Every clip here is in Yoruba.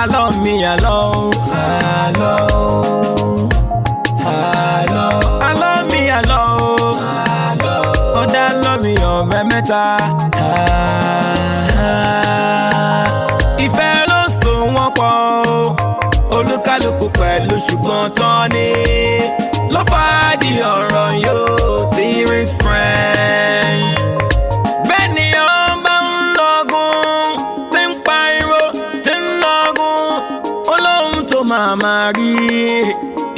Hello me, hello, hello, hello, hello me, hello, hello. Oh, that love me, oh, mẹ́ta. Ìfẹ́ ló so wọ́n pọ̀, olúkálùkù pẹ̀lú ṣùgbọ́n tán ni ló fàdí ọ̀rọ̀ yóò three friends. Bẹ́ẹ̀ ni ọba ń lọ́gùn, tí ń pariwo, tí ń lọ́gùn, olóhùn tó máa rí.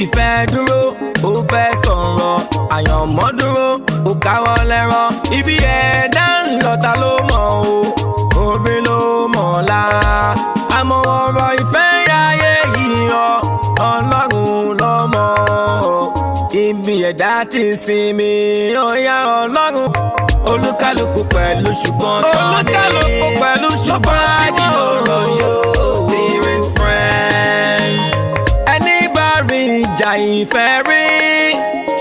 Ìfẹ́ dúró, ó fẹ́ sọ̀rọ̀, àyànmọ́ dúró, ó káwọ́ lẹ́rọ̀. Ibi ẹ̀dá ń lọ ta ló mọ̀ o, orí ló mọ̀ la. Àmọ́ ọ̀rọ̀ ìfẹ́ ayé yìí ọ, Ọlọ́run ló mọ̀. Ibi ẹ̀dá ti sinmi, ó yá Ọlọ́run. Olúkálùkù pẹ̀lú ṣùgbọ́n tán ni, olúkálùkù pẹ̀lú ṣùgbọ́n tí ọ̀rọ̀ yóò three friends. Ẹni bá rí ìjà ìfẹ́ rí,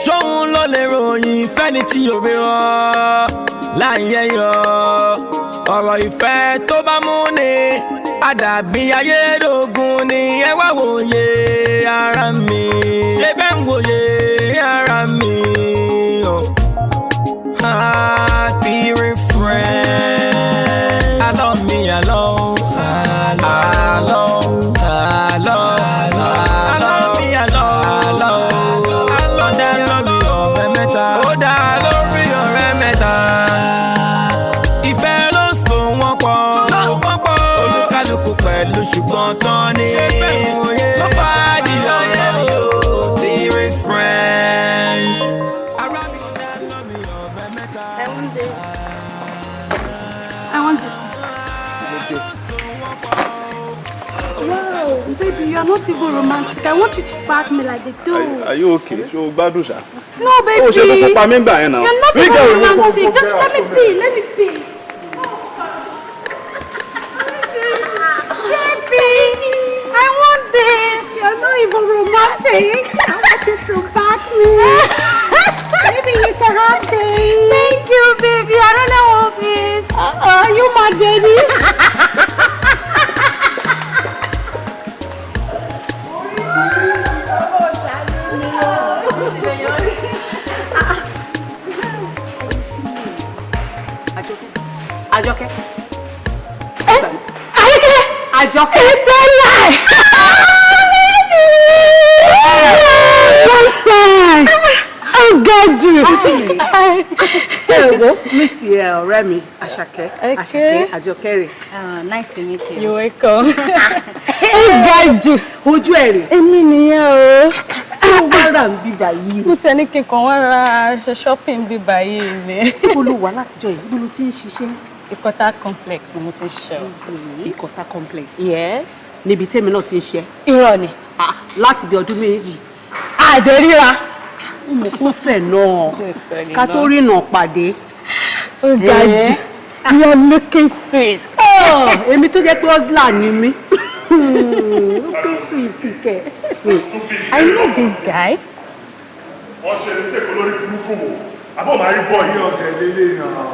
ṣóhun ló lè ròyìn ìfẹ́ ní tí òwe rán láyé yọ. Ọ̀rọ̀ ìfẹ́ tó bá mú ni àdàbí ayédògún ni. Ẹ wá wòye ara mi, ṣé bẹ́ẹ̀ ń wòye ara mi. Three friends. Hello me, hello, hello, hello, hello, hello me, hello, hello, hello. Dá lórí ọ̀rẹ́ mẹ́ta, ó dá lórí ọ̀rẹ́ mẹ́ta. Ìfẹ́ ló so wọ́n pọ̀, olúkálùkù pẹ̀lú ṣùgbọ́n tán ni ló fàdí ọ̀rọ̀ yóò three friends. I want this. Wow, baby, you are not even romantic. I want you to back me like they do. Are you okay? So bad, sha? No, baby. Oh, you're not even romantic. Just let me be. Let me be. Baby, I want this. You're not even romantic. I want you to back me. Baby, you can have this. Thank you, baby. I don't know what this. You my baby. Àjọkẹ́. Àjọkẹ́. It's a lie. Oh God, you. Meet here, ọ̀rẹ́ mi, Àṣàkẹ́. Àṣàkẹ́, Àjọkẹ́ rẹ̀. Nice to meet you. You're welcome. Oh God, you. Ojú ẹ̀ rẹ̀. Èmi nìyẹn o. Ó wá rà ń bí báyìí. Mo tẹ̀ ní kíkan wá ra ṣe shopping bí báyìí ni. Ibo ló wà látijọ́ yìí? Ibo ló ti ń ṣiṣẹ́? Ìkọ̀tà complex ni mo ti ń ṣe. Ìkọ̀tà complex. Yes. Níbi tèmi náà ti ń ṣe. Irọ́ ni. Láti bí ọdún méjì. Àdéríra. Mo kún fẹ̀ náà. Ká tó rí náà pàdé. Ó ga jù. You are looking sweet. Èmi tó jẹ́ pé Osla ni mí. Looking sweet kẹ̀. I know this guy. Wọ́n ṣe ní sèkó lórí burúkú wò. Àbọ̀ máa rí bọ́ yí ọ̀gẹ̀ lélẹ̀ náà.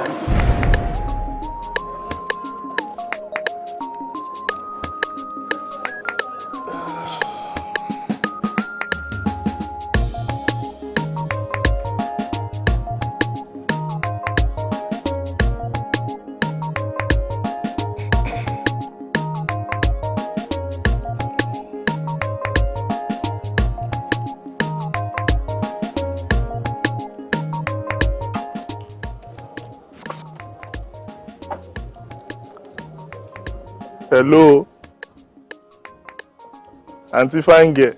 Hello, Auntie Fine Girl.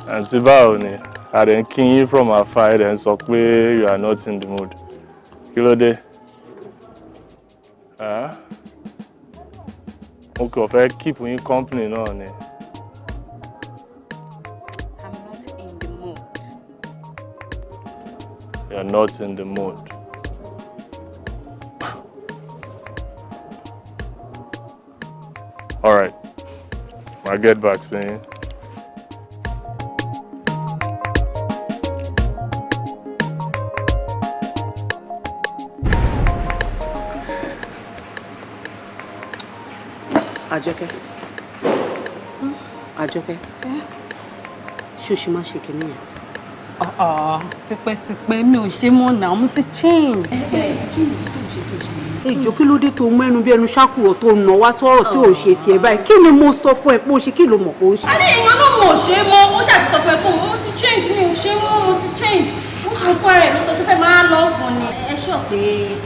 Auntie Baoni, I didn't king you from a fight and so clear you are not in the mood. Kilo day. Okay, if I keep you company, no, ne. I'm not in the mood. You're not in the mood. All right. I'll get back soon. Àjọkẹ́. Ṣó ṣì máa ṣe kinní yẹn? Tipẹ́tipẹ́ mi ò ṣe mọ́ náà, mo ti change. Ìjọ kí ló dé tó mú ẹnu bí ẹnu ṣákùrọ̀ tó nà wá sọ̀rọ̀ tí ò ṣe tiẹ̀ báyìí? Kí ni mo sọ fún ẹ pé ó ṣe kí ló mọ̀ pé ó ṣe? Adé èèyàn náà mo ò ṣe mọ́, ó ṣàti sọ fún ẹ pé mo ti change, mi ò ṣe mọ́, mo ti change. Ó ṣe fún ara ẹ̀ ló sọ ṣe fẹ́ máa lọ fún ni. Ẹ ṣọ́ pé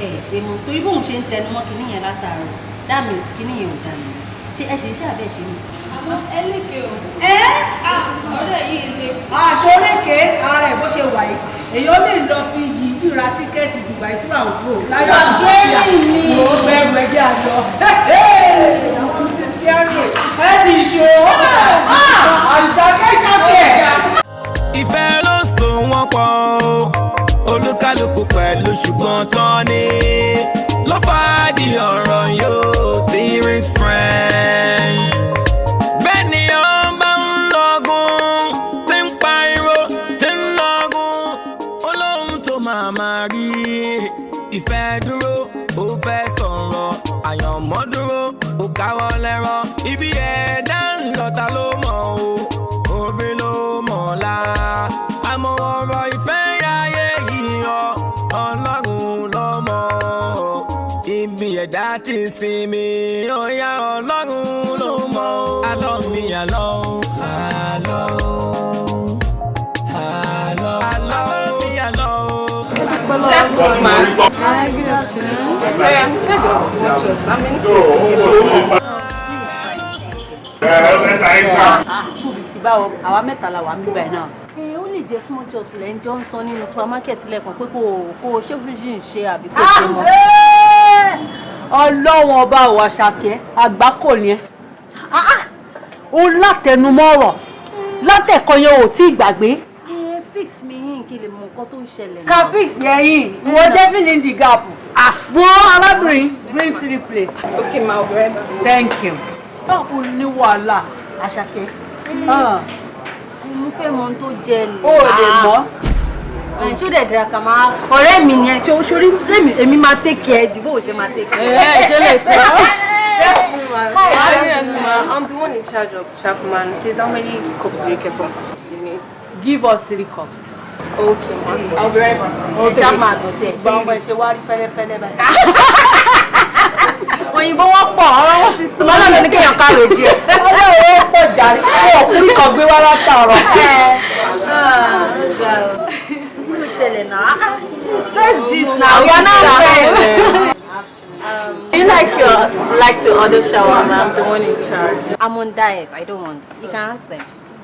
ẹ ṣe mọ́ torí bóun ṣe ń tẹnu mọ́ kinní yẹn látàárọ̀. That means kinní yẹn ò dà nìyẹn. Ṣé ẹ ṣe iṣẹ́ àbẹ́ ṣe ni? Ẹ lékè o. Ọ̀rẹ́ yìí le. Àṣọrékè ara ẹ̀ bó ṣe wà yìí. Èèyàn lè lọ fi jìjì ra tíkẹ́ẹ̀tì Dubai tó àwọn fún òun. Láyọ̀ Gẹ́rì ni. Mo bẹ̀rù ẹgbẹ́ àjọ. Àwọn Mrs. Piano ẹni ìṣó. Àṣàkẹ́ṣàkẹ́. Ìfẹ́ ló so wọ́n pọ̀ olúkálùkù pẹ̀lú ṣùgbọ́n tán ni ló fàdí ọ̀rọ̀ yóò three friends. Bẹ́ẹ̀ ni wọ́n bá ń lọ́gùn tí ń pariwo tí ń lọ́gùn olóhùn tó máa rí ìfẹ́ dúró ó fẹ́ sọ̀rọ̀ àyànmọ́ dúró ó káwọ́ lẹ́rọ̀ ibi ẹ̀dá ń lọ́ta ló mọ̀ o òbí ló mọ̀ la àmọ́ ọ̀rọ̀ ìfẹ́ ayé yìí ọlọ́run ló mọ̀ ibi ẹ̀dá ti sinmi ó yá ọlọ́run ló mọ̀ àlọ́ mi àlọ́ àlọ́ àlọ́ àlọ́ mi àlọ́. Hi, good afternoon. Sorry, I'm check your watches. I'm in. Túbí ti báwo, àwa mẹ́ta la wà nígbà náà. Ó lè jẹ́ small jobs lẹ́ ń jọ ń san nínú supermarket lẹ́ẹ̀kan pé kò ṣé fíjì ń ṣe àbí kò ṣe mọ́. Ọlọ́wọ́n ọba ò Àṣàkẹ́, àgbákò ni ẹ́. Ó látẹnumọ́ ọ̀rọ̀, látẹ̀kọ́ yẹn ò tí ì gbàgbé. Fix mi yín kí lè mọ nǹkan tó ń ṣẹlẹ̀. Ká fix yẹn yìí, ìwọ jẹ́ filling the gap. Wọ́n arábìnrin bring 3 plates. Okay, ma, I'll be right back. Thank you. Báwo ní wàhálà Àṣàkẹ́? Mo fẹ́ mọ ohun tó jẹ lè. Ó lè mọ́. Ṣó dẹ̀ dira kà máa ọ̀rẹ́ mi yẹn ṣorí èmi máa take care jù bó ṣe máa take care. Ṣé lè tẹ́? I'm the one in charge of Chapman. Please, how many cups do you care for? You need? Give us 3 cups. Okay, ma. I'll be right back. Okay. Chapman ló tẹ̀. Gbọ́ngbọ́n ṣe wá rí fẹ́lẹ́fẹ́lẹ́ báyìí. Òyìnbó wọ́n pọ̀ ọ̀rọ̀ wọn ti sùn. Lọ́nà ní kéèyàn kárò díẹ̀. Ọlọ́run ó pọ̀ jàre. Ọkùnrin kan gbé wá látàárọ̀. Kí ló ṣẹlẹ̀ náà? Let's gist now. We are now friends. You like to order shawarma? I'm the one in charge. I'm on diet. I don't want. You can ask them.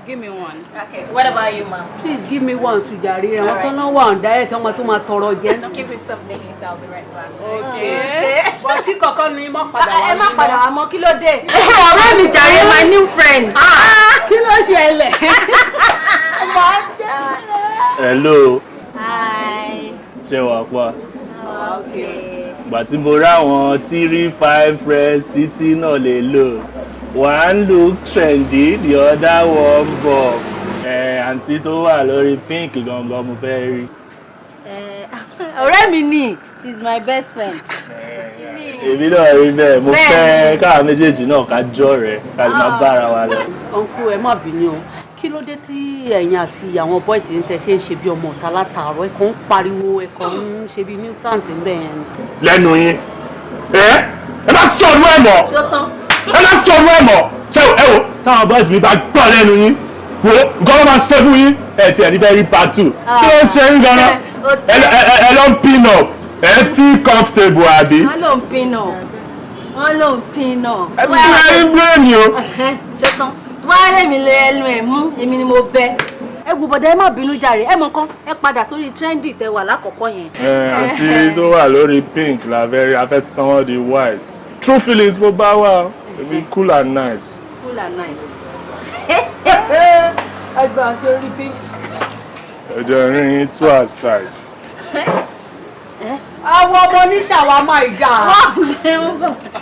Give me one. Okay. What about you, ma'am? Please give me one to jàre. Àwọn tó náà wà on diet, ọmọ tó máa tọrọ jẹ. Give me some minutes. I'll be right back. Okay. Bọ̀ kí kọ̀ọ̀kan ni má padà wá. Ẹ má padà wá mọ́ kí ló dé? Ọ̀rẹ́ mi jàre, my new friend. Kí ló ṣẹlẹ̀? Hello. Hi. Ṣé wàá pa? Okay. Ìgbà tí mo ráwọn 3-5 friends city náà lè lò. One look trendy, the other one bob. Àǹtí tó wà lórí pink gangan mo fẹ́ rí. Ọ̀rẹ́ mi ni, she's my best friend. Èmi náà rí bẹ́ẹ̀, mo fẹ́ káà méjèèjì náà ká jọ rẹ̀ ká lè máa bára wa lọ. Uncle, ẹ má bínú o. Kí ló dé tí ẹ̀yin àti àwọn boys ń tẹ ṣe ń ṣe bí ọmọ ọ̀tá látàárọ̀ ẹ kàn ń pariwo ẹ kàn ń ṣe bí nuisance ń bẹ̀ yẹn ni. Lẹ́nu yín, ẹ bá sọ̀rọ̀ ẹ̀ mọ̀. Ṣọ́tán. Ẹ bá sọ̀rọ̀ ẹ̀ mọ̀. Ṣé ẹ wò táwọn boys mi bá gbọ́ lẹ́nu yín? Wo nǹkan ló máa ṣe fún yín? Ẹ ti ẹ̀ ní fẹ́ rí part 2. Kí ló ń ṣe yín gan-an? Ẹ lọ ń pin up. Ẹ feel comfortable àbí? Wọ́n ló ń pin up. Wọ́n ló ń pin up. Ẹ bí ẹ ń blame mi o. Ṣọ́tán. Wọ́n rẹ̀ mí lé ẹnu ẹ̀ mú èmi ni mo bẹ́. Ẹ gbọ́dọ̀ ẹ má bínú jàre ẹ mọ̀ kan ẹ padà sórí trendy tẹ wà lákọ̀ọ́kọ́ yẹn. Àǹtí tó wà lórí pink la fẹ́ sanwó di white. True feelings mo bá wà. Èmi cool and nice. Cool and nice. Ẹgbẹ́ sórí pink. Ẹ̀jẹ̀ rin to aside. Àwọn ọmọ ní ṣàwámà ìjà.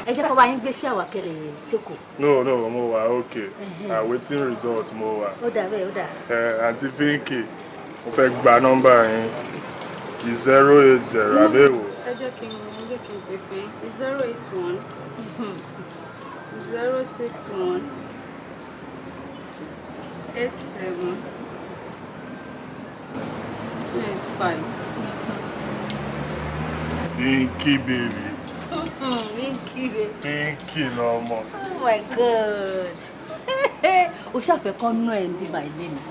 Ẹ jẹ́ kó bá yín gbé ṣàwá kẹlẹ̀ jókòó. No, mo wà okay. Waiting result mo wà. Ó dà bẹ́ẹ̀, ó dà. Aunty Pinky, mo fẹ́ gba nọ́mbà yín. 080 àbẹ̀wò. Ẹ jẹ́ kí n pèpè 081 061 87 285. Pinky baby. Pinky lọmọ. Oh my God. O ṣàfẹ́ kọ́ nú ẹ̀ ní bíbá ilé mi.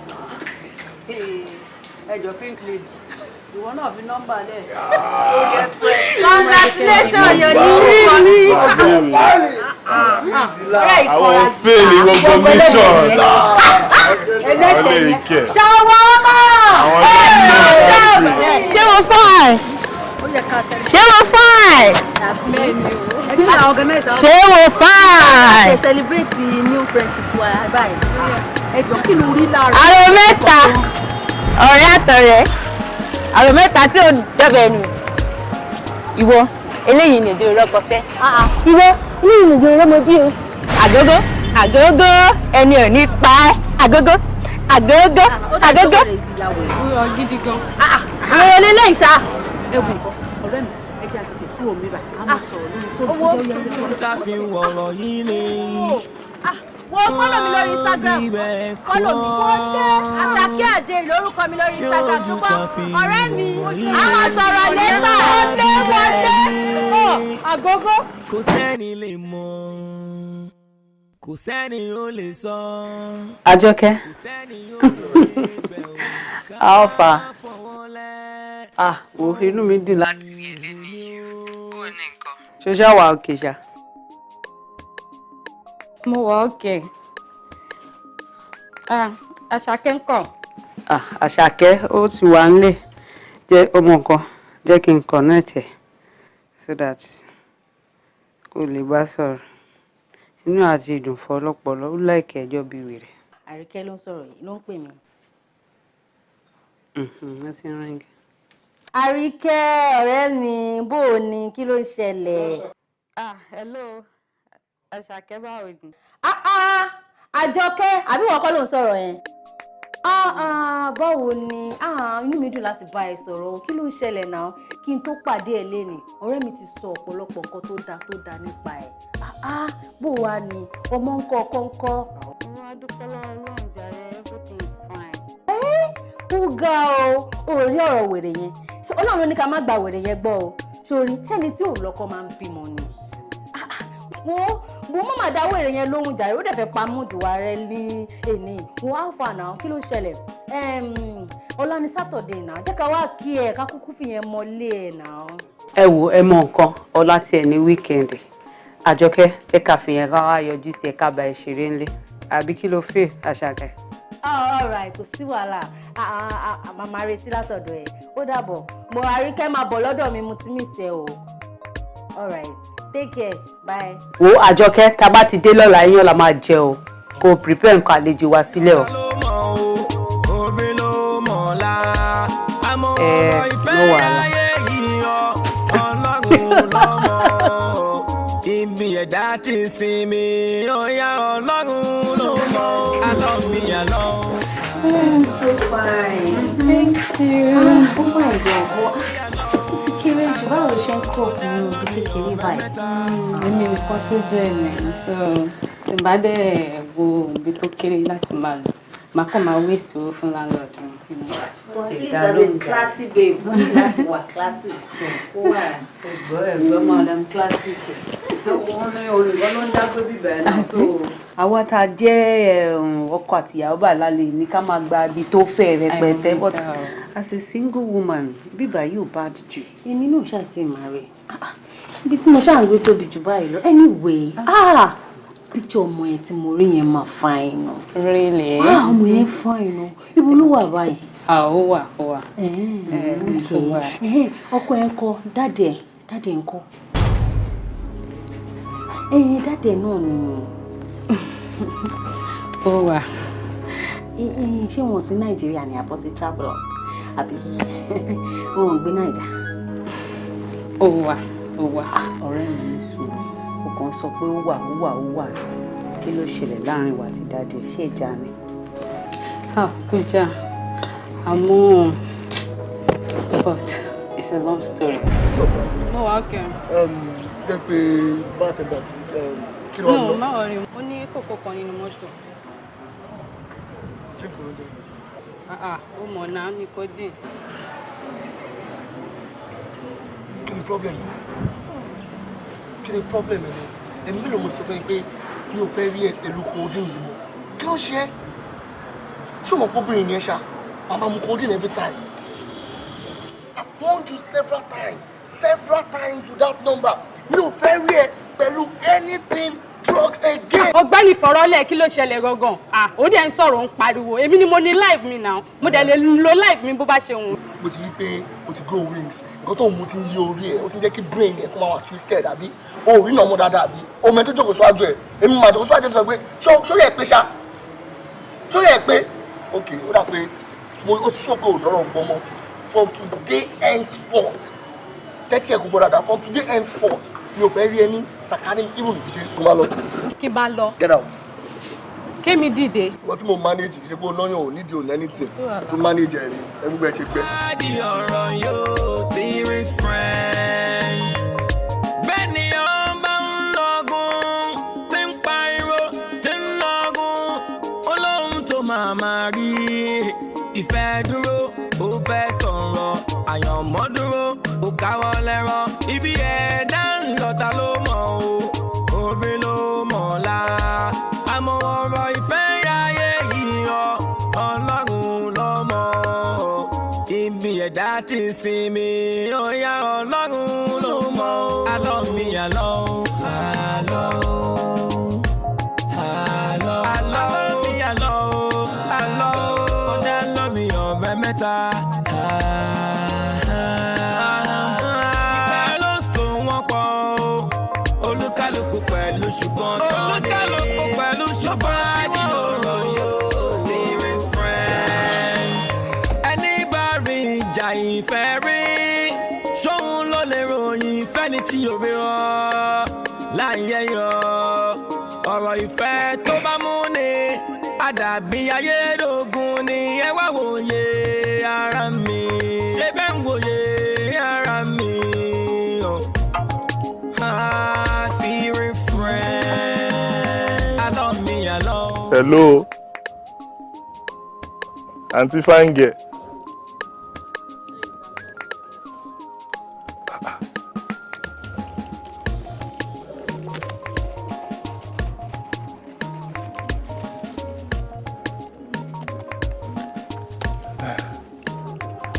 Ẹjọ́ Pink Lady. Ìwọ náà fi nọ́mbà lẹ̀. Congratulations, your new one. Àwọn fèlè gbogbo mission. Ẹlẹ́kẹ̀ẹ́. Ṣàwámà. Ṣé mo fine? Ṣé mo fine? Ṣé mo fine? Ṣé celebrate new friendship wa báyìí? Ẹjọ́ kí ló rí lára? Àrò mẹ́ta. Ọ̀rẹ́ àtọ̀rẹ́. Àrò mẹ́ta tí ò dọ́bẹ̀ nù. Ìwọ eléyìí ni èdè rọ́pọ̀ fẹ́. Ìwọ eléyìí ni èdè rọ́mọ bí o. Àgógó àgógó ẹni ò ní pa ẹ́. Àgógó àgógó àgógó. Ó gidi gan. Àwọn eléyìí ṣá. Ẹ̀bùn nǹkan ọ̀rẹ́ mi ẹ jẹ́ àtẹ̀tẹ̀ kúrò mi báyìí. A máa sọ̀rọ̀ lórí fóònù. tá fi ń wọ̀rọ̀ yìí ni. Wọ́n fọ́lọ̀ mi lórí Instagram. Fọ́lọ̀ mi. Àṣàkẹ́ Àdé lórúkọ mi lórí Instagram. Ọ̀rẹ́ mi. A máa sọ̀rọ̀ lẹ́tà. Wọlé. Àgógó. Kò sẹ́ni lè mọ̀, kò sẹ́ni ó lè sọ. Àjọkẹ́. Kò sẹ́ni ó lè bẹ̀ ò ká Alpha. fọwọ́ lẹ́. Wo inú mi dùn láti rí ẹ lẹ́nu yìí. Bó ní nǹkan. Ṣoṣá wà òkè ṣá. Mo wà okay. Àṣàkẹ́ ń kọ̀. Àṣàkẹ́ ó ti wà nílé. Jẹ́ ọmọ nǹkan jẹ́ kí n connect ẹ̀ so that kò lè bá sọ̀rọ̀. Inú àti ìdùn fọ́ ọlọ́pọ̀lọ́ ó láìkẹ́ ẹjọ́ bí wèrè. Àríkẹ́ ló ń sọ̀rọ̀ yìí ló ń pè mí. Wọ́n ti ń ríngì. Àríkẹ́ ọ̀rẹ́ mi bó o ní kí ló ń ṣẹlẹ̀? Hello. Àṣàkẹ́ báwo ni? Àjọkẹ́ àbí wọ́n kọ́ ló ń sọ̀rọ̀ yẹn? Báwo ni? Inú mi dùn láti bá ẹ sọ̀rọ̀. Kí ló ń ṣẹlẹ̀ náà? Kí n tó pàdé ẹ lénìí, ọ̀rẹ́ mi ti sọ ọ̀pọ̀lọpọ̀ nǹkan tó dáa nípa ẹ̀. Bó wá ni? Ọmọ ń kọ́ ọkọ ń kọ́. Mo wá dúpẹ́ lọ́wọ́ Ọlọ́run jàre, everything is fine. Ó ga o rí ọ̀rọ̀ wèrè yẹn. Ṣé Ọlọ́run ló ní ká má gba wèrè yẹn gbọ́ o? Sórí ṣẹ́ni tí òun lọ́kọ máa ń bímọ ni. Mo má dá wèrè yẹn lóhùn jàre, ó dẹ̀ fẹ́ pa múdù wa rẹ ní èní. Mo wá fà náà, kí ló ṣẹlẹ̀? Ọlá ni Saturday náà, jẹ́ ká wá kí ẹ̀ ká kúkú fi yẹn mọ́lé ẹ̀ náà. Ẹ wo ẹ mọ nǹkan ọlá tiẹ̀ ní wíkẹ́ndì. Àjọkẹ́ jẹ́ ká fi yẹn ká wá yọjú sí ẹ ká bá ẹ ṣeré ńlé. Àbí kí ló fẹ́ Àṣàkẹ́? All right, kò sí wàhálà. Màmá retí látọ̀dọ̀ ẹ̀. Ó dàbọ̀. Mo Àríkẹ́ máa bọ̀ lọ́dọ̀ mi, mo ti miss ẹ o. All right, take care, bye. Wo Àjọkẹ́ tá bá ti dé lọ́la yín ọ̀la máa jẹ o. Kò prepare nǹkan àlejò wa sílẹ̀ o. No wàhálà. Ibi ẹ̀dá ti sinmi, ọ̀yá Ọlọ́run ló mọ̀. Alọ́ mi àlọ́. So fine. Thank you. Oh my God. Ó ti kéré jù, báwo ló ṣe ń kọ́ fún ibi kékeré báyìí? Èmi nìkan tó jẹ́ ẹ̀mí, so tí n bá dẹ̀ wo ibi tó kéré láti máa lò, màá kàn máa waste owó fún landlord. Well, at least as a classy babe, wọ́n ní láti wà classy. Ó wà Ẹ̀gbọ́n madam classic. Wọ́n ní olùkọ́ ló ń dágbé bíbẹ̀ náà. Àwa tá a jẹ́ ọkọ àtìyàwó bá lálẹ́ ní ká máa gba ibi tó fẹ́ rẹpẹtẹ, but as a single woman bíbá yóò bad jù. èmi náà ṣáà ti máa rẹ̀. Ibi tí mo ṣáà ń gbé tóbi jù báyìí lọ. Anyway, picture ọmọ yẹn tí mo rí yẹn máa fine o. Really? Ọmọ yẹn fine o. Ibo ló wà báyìí? Ó wà. Ọkọ ẹ̀ ń kọ́, dáàdì ẹ̀ ń kọ́. Dáàdì ẹ̀ náà ni. Ó wà. Ṣé wọn sí Nàìjíríà ni àbọ̀ ti travel out? Àbí wọn ò gbé Nàìjà? Ó wà. Ọ̀rẹ́ mi ní sùúrù. Ó kàn sọ pé ó wà. Kí ló ṣẹlẹ̀ láàrin wa àti Daddy? Ṣé ìjà ni? Kújà. Àmọ́ but it's a long story. Mo wà okay. Jẹ́ pé bartender ti kí ló wà lọ? No, má worry. Ó ní kòkó kan nínú mọ́tò. Drink ló ń jẹ. Ó mọ̀ náà ní kò dín. Kí ni problem? Èmi mélòó mo ti sọ fún yín pé mi ò fẹ́ rí ẹ pẹ̀lú codeine yìí mọ́. Kí ló ṣe é? Ṣé o mọ̀ pé obìnrin yẹn ṣá? Màmá mu codeine every time. I've warned you several times without number. Mi ò fẹ́ rí ẹ pẹ̀lú anything drugs again. Ọ̀gbẹ́ni fọ̀rọ̀lẹ̀ kí ló ṣẹlẹ̀ gangan? Ó dẹ̀ ń sọ̀rọ̀ ń pariwo. Èmi ni mo ní live mi now. Mo dẹ̀ lè lo live mi bó bá ṣe wù. Mo ti rí pé o ti grow wings. Nǹkan tó ń mu ti ń yí orí ẹ̀, ó ti ń jẹ́ kí brain ẹ̀ kó máa wà twisted àbí? O ò rí náà mọ́ dáadáa àbí? O mẹ́tò jókòó síwájú ẹ̀. Èmi máa jókòó síwájú ẹ̀ sọ pé sórí ẹ̀ pé ṣá? Sórí ẹ̀ pé? Ok, ó dà pé o ti ṣọ́ọ̀pù òdòrò gbọmọ. From today henceforth, tẹ́tí ẹ̀ kò gbọ́ dáadáa. From today henceforth, mi ò fẹ́ rí ẹni sàkání even today. Kó má lọ. Kí bá lọ. Get out. Kémi dìde. Wọ́n tí mo manage ṣe pé náà yóò nídìí òní anything. Tún manage ẹ̀ rí ẹgbẹ́ ṣe pẹ́. Di ọ̀rọ̀ yóò ti rí friends. Bẹ́ẹ̀ ni ọba ń lọ́gùn, tí ń pariwo, tí ń lọ́gùn. Olóhùn tó máa rí. Ìfẹ́ dúró, ó fẹ́ sọ̀rọ̀. Àyànmọ́ dúró, ó káwọ́ lẹ́rọ̀. Ibi ẹ̀dá ń lọ ta ló mọ̀ o, orí ló mọ̀ la. Àmọ́ ọ̀rọ̀ ìfẹ́ yáyé yìí ọ, Ọlọ́run ló mọ̀. Ibi ẹ̀dá ti sinmi, ó yá Ọlọ́run ló mọ̀. Àlọ́ mi àlọ́ mi àlọ́. Ọ̀dà lọ́ mi ọ̀bẹ mẹ́ta. Ìfẹ́ ló so wọ́n pọ̀ o. Olúkálùkù pẹ̀lú ṣùgbọ́n tán ni. Ṣọ́fà di ọ̀rọ̀ yóò ti rí friends. Ẹni bá rí ìjà ìfẹ́ rí. Ṣóhun ló lè ròyìn ìfẹ́ ní tí òwe rọ. Láyé yọ ọ̀rọ̀ ìfẹ́ tó bá mú ni. Àdàbí ayédògún ni ẹ wá wòye ara mi. Ṣé bẹ́ẹ̀ ń wòye ara mi? Àṣírí friend. Àlọ́ mi àlọ́. Hello, Auntie Fine Girl.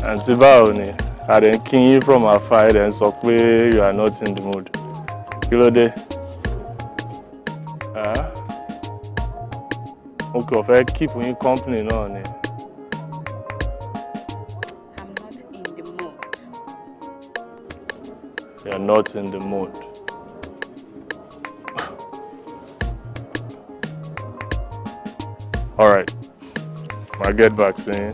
Auntie báwo ni? I didn't king you from afar and sọ pé you are not in the mood. Kí ló dé? Mo kàn fẹ́ keep yín company náà ni. I'm not in the mood. You are not in the mood. All right. I'll get back soon.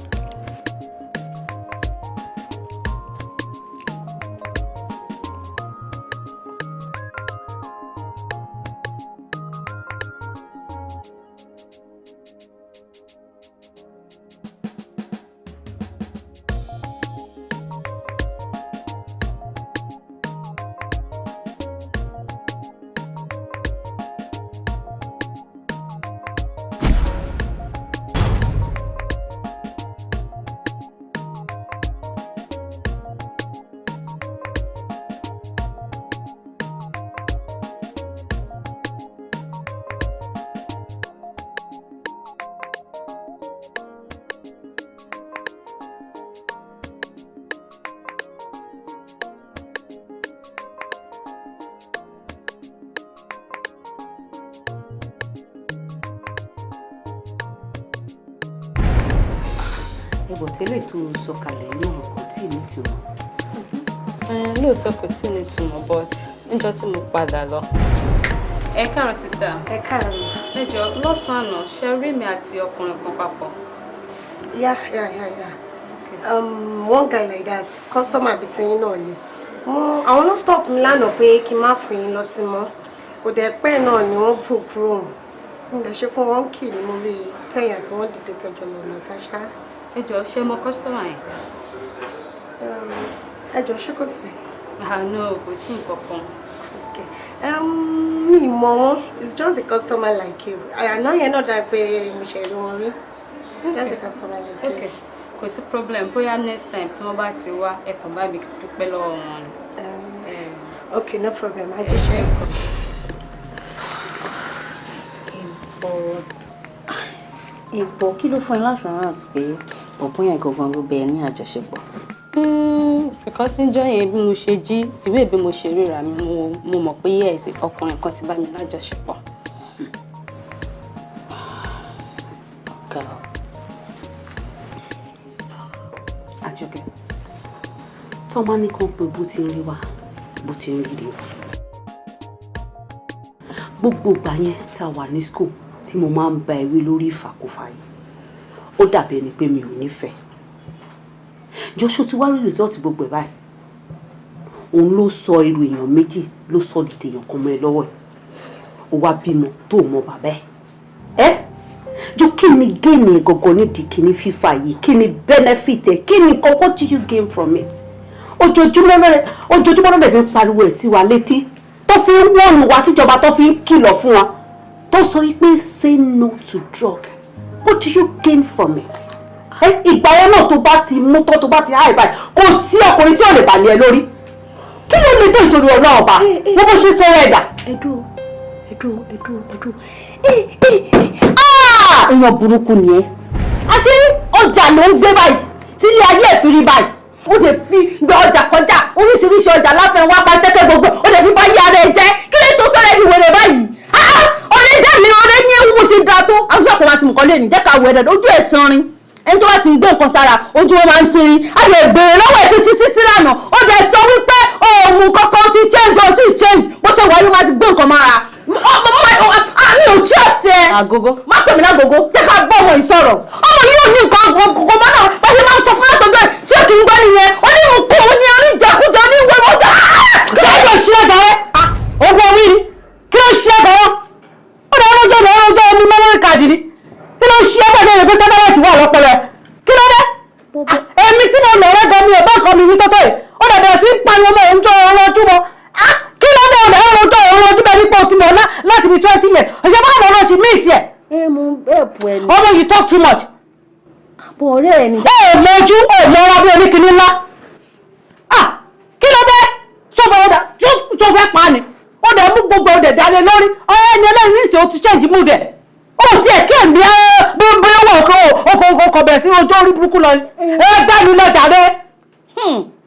Ẹbọ tẹ́lẹ̀ tó sọ̀kalẹ̀ náà kò tí ì nítumọ̀. Lóòótọ́ kò tí ì nítumọ̀ but níjọ́ tí mo padà lọ. Ẹ káàárọ̀ sísá. Ẹ káàárọ̀. Ẹ jọ̀ọ́ lọ́sàn-án àná ṣe rí mi àti ọkùnrin kan papọ̀. Yeah. One guy like that, customer between you know. Àwọn ló stop mi lánàá pé kí n má fún yín lọ́tí mọ́. Kò dẹ̀ pẹ́ náà ni wọ́n bù kúrò. Mo dẹ̀ ṣe fún wọn kì ní mo rí tẹ̀yìn àti wọ́n dìde tẹjọ lọ Natasha. Ẹ jọ̀ọ́ ṣé mo customer yẹn? Ẹ jọ̀ọ́ ṣé kò sí? No, kò sí nǹkan kan. Okay. Me mom, it's just a customer like you. I know you're not that way, Michelle, don't worry. Just a customer like you. Okay. Kò sí problem. Bóyá next time tí wọ́n bá ti wá, ẹ kàn bá mi dúpẹ́ lọ́wọ́ wọn. Okay, no problem. I just check. Ìbò kí ló fún ẹ láṣọ̀ránsì pé ọ̀pọ̀ yẹn gangan ló bẹ ẹ ní àjọṣepọ̀? Because níjọ́ yẹn bí mo ṣe jí, ìwé bí mo ṣe ríra mi, mo mọ̀ pé yes, ọkùnrin kan ti bá mi lájọṣepọ̀. Àjọkẹ́, tó máa ní kan pé bó ti ń rí wa, bó ti ń rí rí wa. Gbogbo ìgbà yẹn tá a wà ní school tí mo máa ń ba ewé lórí ìfàkúfà yìí, ó dàbí ẹni pé mi ò nífẹ̀ẹ́. Joshua ti wá rí result gbogbo ẹ̀ báyìí. Òun ló sọ irú èèyàn méjì ló sọ di tèèyàn kan mọ́ ẹ lọ́wọ́ ẹ̀. Ó wá bímọ tó mọ bàbá ẹ̀. Jo kí ni gain ẹ̀ gangan nídìí kíní fífa yìí? Kí ni benefit ẹ̀? Kí ni nǹkan, what do you gain from it? Ojoojúmọ́ ló dẹ̀ fi ń pariwo ẹ̀ sí wa létí. Tó fi ń wọ́n wa tíjọba tó fi ń kìlọ̀ fún wa. Tó sọ wípé say no to drug. What do you gain from it? Ìgbà yẹn náà tó bá ti mú tó bá ti háì báyìí kò sí ọkùnrin tí ò lè bàlẹ̀ ẹ lórí. Kí ló lè tó ìtorí ọlọ́ọ̀ba wọ́n bó ṣe sọ̀rọ̀ ẹ̀dà. Ẹ̀dùn. Èèyàn burúkú ni ẹ́. Àṣé ọjà ló ń gbé báyìí tí ilé ayé ẹ̀ fi rí báyìí. Ó lè fi gbé ọjà kọjá oríṣiríṣi ọjà láfẹ̀ẹ́ wá bá ṣẹ́kẹ́ gbogbo ó lè fi bá yí ara ẹ̀ jẹ́. Kí ló tó sọ̀rọ̀ ẹni wèrè báyìí? Ọ̀rẹ́ dá mi ọ̀rẹ́ ní ewu bó ṣe dáa tó. Àwọn ìṣàkóso àti mùkọ́ lè ní jẹ́ ká wọ ẹ̀dẹ̀ ojú ẹ̀ tán rin. Ẹni tó bá ti gbé nǹkan sára ojú wọn máa ń tirin. A lè béèrè lọ́wọ́ ẹ̀ títí lánàá. Ó dẹ̀ sọ wípé òun kankan ti change bó ṣe wáyé máa ti gbé nǹkan mára. Mi ò trust ẹ. Àgógó. Má pè mí lágógó. Jẹ́ ká gbọ́ ọmọ yìí sọ̀rọ̀. Ọmọ yìí ò ní nǹkan kòkó mọ́ náà. Bá ṣe máa ń sọ fún látọ̀jọ́ ẹ̀ ṣé kì í gbọ́ nìyẹn. Ó ní nǹkan òun ni oníjàkújẹ oníwèé mọ́tò. Kí ló yóò ṣe ẹ̀dá rẹ̀? Owó orí ni. Kí ló ṣe ẹ̀dá rẹ̀? Ó dẹ̀ ọjọ́ omi mọ́mọ́rì káàdì ni. Kí ló ṣe ẹ̀dá rẹ̀ pé sẹ́tẹ́lẹ̀tì wà lọ́pọlọ ẹ̀? Kí ló dé? Èmi tí mo lọ rẹ́gọ́ mi ò bá nǹkan mi wí tọ́tọ́ yìí. Ó dẹ̀ bẹ̀rẹ̀ sí pariwo mọ́ òun jọ ọ̀rọ̀ ojú mọ́. Kí ló dé ọ̀rọ̀ ojú bẹ́ẹ̀ nípa òtí mọ̀ láti bí 20 years. Ọ̀ṣẹ́ bá wọn lọ sí míìtì ẹ̀. Mo bẹ́ẹ̀pù ẹni. Ọmọ you talk too much. Àbọ̀ ọ̀rẹ́ ẹni. Lójú lọ́ra bí oníkìní ńlá. Kí ló dé? Ṣó fẹ́ pa ni? Ó dẹ̀ mú gbogbo ọdẹ dalẹ̀ lórí. Ọ̀rẹ́ ẹni ẹlẹ́rìí nísìnyí ó ti change mood ẹ̀. Ó ti ẹ̀ kí ẹ̀mí bí owó ọkọ̀ bẹ̀rẹ̀ sí ojú orí burúkú lọ. Gbá mi lọ jàre.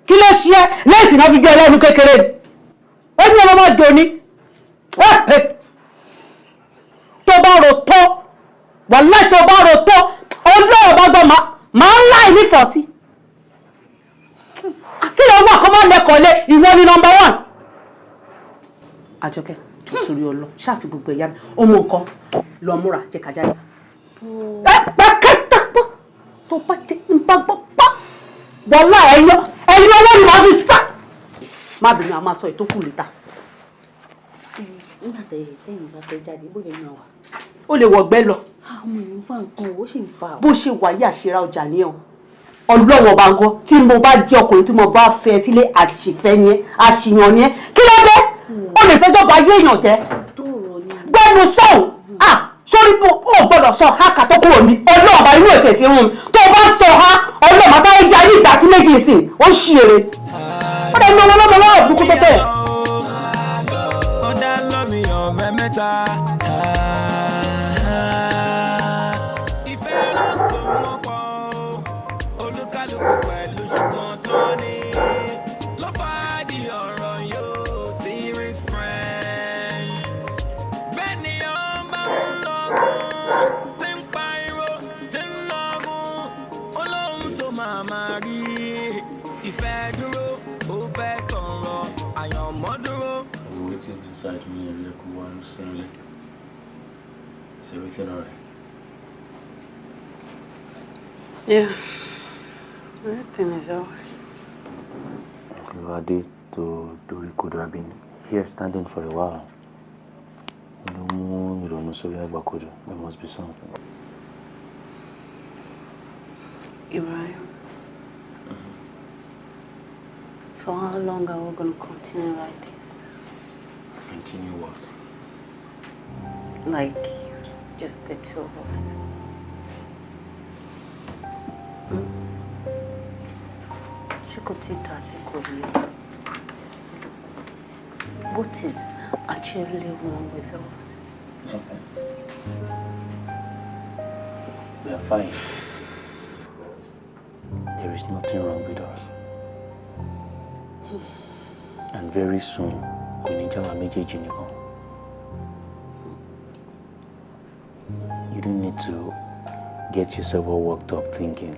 Kí ló ṣe ẹ́ lẹ́sìn náà fi gbé ẹlẹ́nu kékeré ni? Ó ní ọmọ máa dòní. Tó bá rò tó wàláì tó bá rò tó ọlọ́ọ̀ bá gbọ́ máa ń láì ní 40. Kí ló wà kó má lẹ́kọ̀ọ́ lé ìwọ ni number 1. Àjọkẹ́ torí ọlọ́ ṣáàfi gbogbo ẹ̀yà mi ó mú nǹkan lọ múra jẹ́ ká jáde. Pẹ́kẹ́tà pọ̀ tó bá jẹ́ nípa gbọ́ pọ́ wọ́lá ẹ̀yìn ọwọ́ ni wọ́n fi sá. Má bínú a máa sọ ìtókù lẹ́ta. Nígbà tẹ́yìn bá fẹ́ jáde bó lè náà wà. Ó lè wọ̀gbẹ́ lọ. Ọmọ yìí ń fa nǹkan ó sì ń fa. Bó ṣe wáyé àṣírà ọjà ní ẹ̀ ọlọ́wọ́ bá ń gọ́ tí mo bá jẹ́ ọkùnrin tí mo bá fẹ́ sílé àṣìfẹ́ ni ẹ́ àṣìyàn ni ẹ́ kí ló dé? Ó lè fẹjọ́ bá ayé èèyàn jẹ́. Gbẹ́nu sọ̀hún sórí bó o gbọ́dọ̀ sọ ha kà tó kúrò ní ọlọ́ọ̀bá inú ètò ètò ìrún tó o bá sọ ha ọlọ́ọ̀bá sáré jẹ́ ayé ìgbà tí méjì ìsìn ó ń ṣí eré. Ó dẹ̀ ní ọmọ lọ́wọ́ burúkú tó fẹ́. Ó dá lọ́mí ọ̀mẹ́ mẹ́ta. Ìfẹ́ ló so wọ́n pọ̀ olúkálùkù pẹ̀lú ṣùgbọ́n tó ní ló fà á di ọ̀rọ̀ yóò ti rí friends. Bẹ́ẹ̀ ni ọba ń lọ́gùn tí ń pariwo tí ń lọ́gùn olóhùn tó máa rí ìfẹ́ dúró ó fẹ́ sọ̀rọ̀ àyànmọ́ dúró. Waiting inside me and Riku one slowly. Is everything alright? Yeah, everything is alright. Ìwádìí to Dorikodo. I've been here standing for a while. There must be something. Ibrahim, for how long are we going to continue like this? Continue what? Like, just the two of us. She could take us equally. What is actually wrong with us? Nothing. We are fine. There is nothing wrong with us. And very soon, you don't need to get yourself all worked up thinking.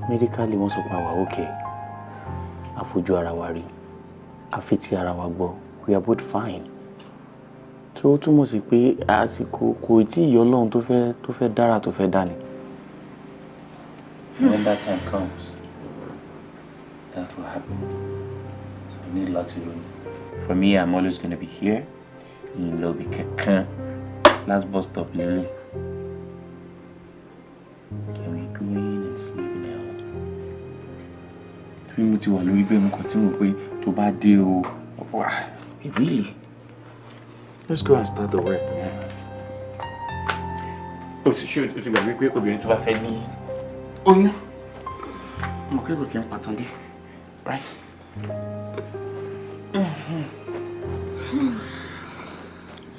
Medically, once upon a okay. Afuju arawari. Afiti arawagbo. We are both fine. So to mo si pe asiko ko ti Ọlọ́run tó fẹ́ dára tó fẹ́ dani. When that time comes, that will happen. So I need lots of room. For me, I'm always going to be here. In lobby kekan. Last bus stop, Lily. Can we go in and sleep now? Three months ago, we continue to bad deal. Really? Let's go and start the work, man. Oh, shoot, it's going to be quick. To have any. Oh, no. I'm okay with him, Patondi. Right?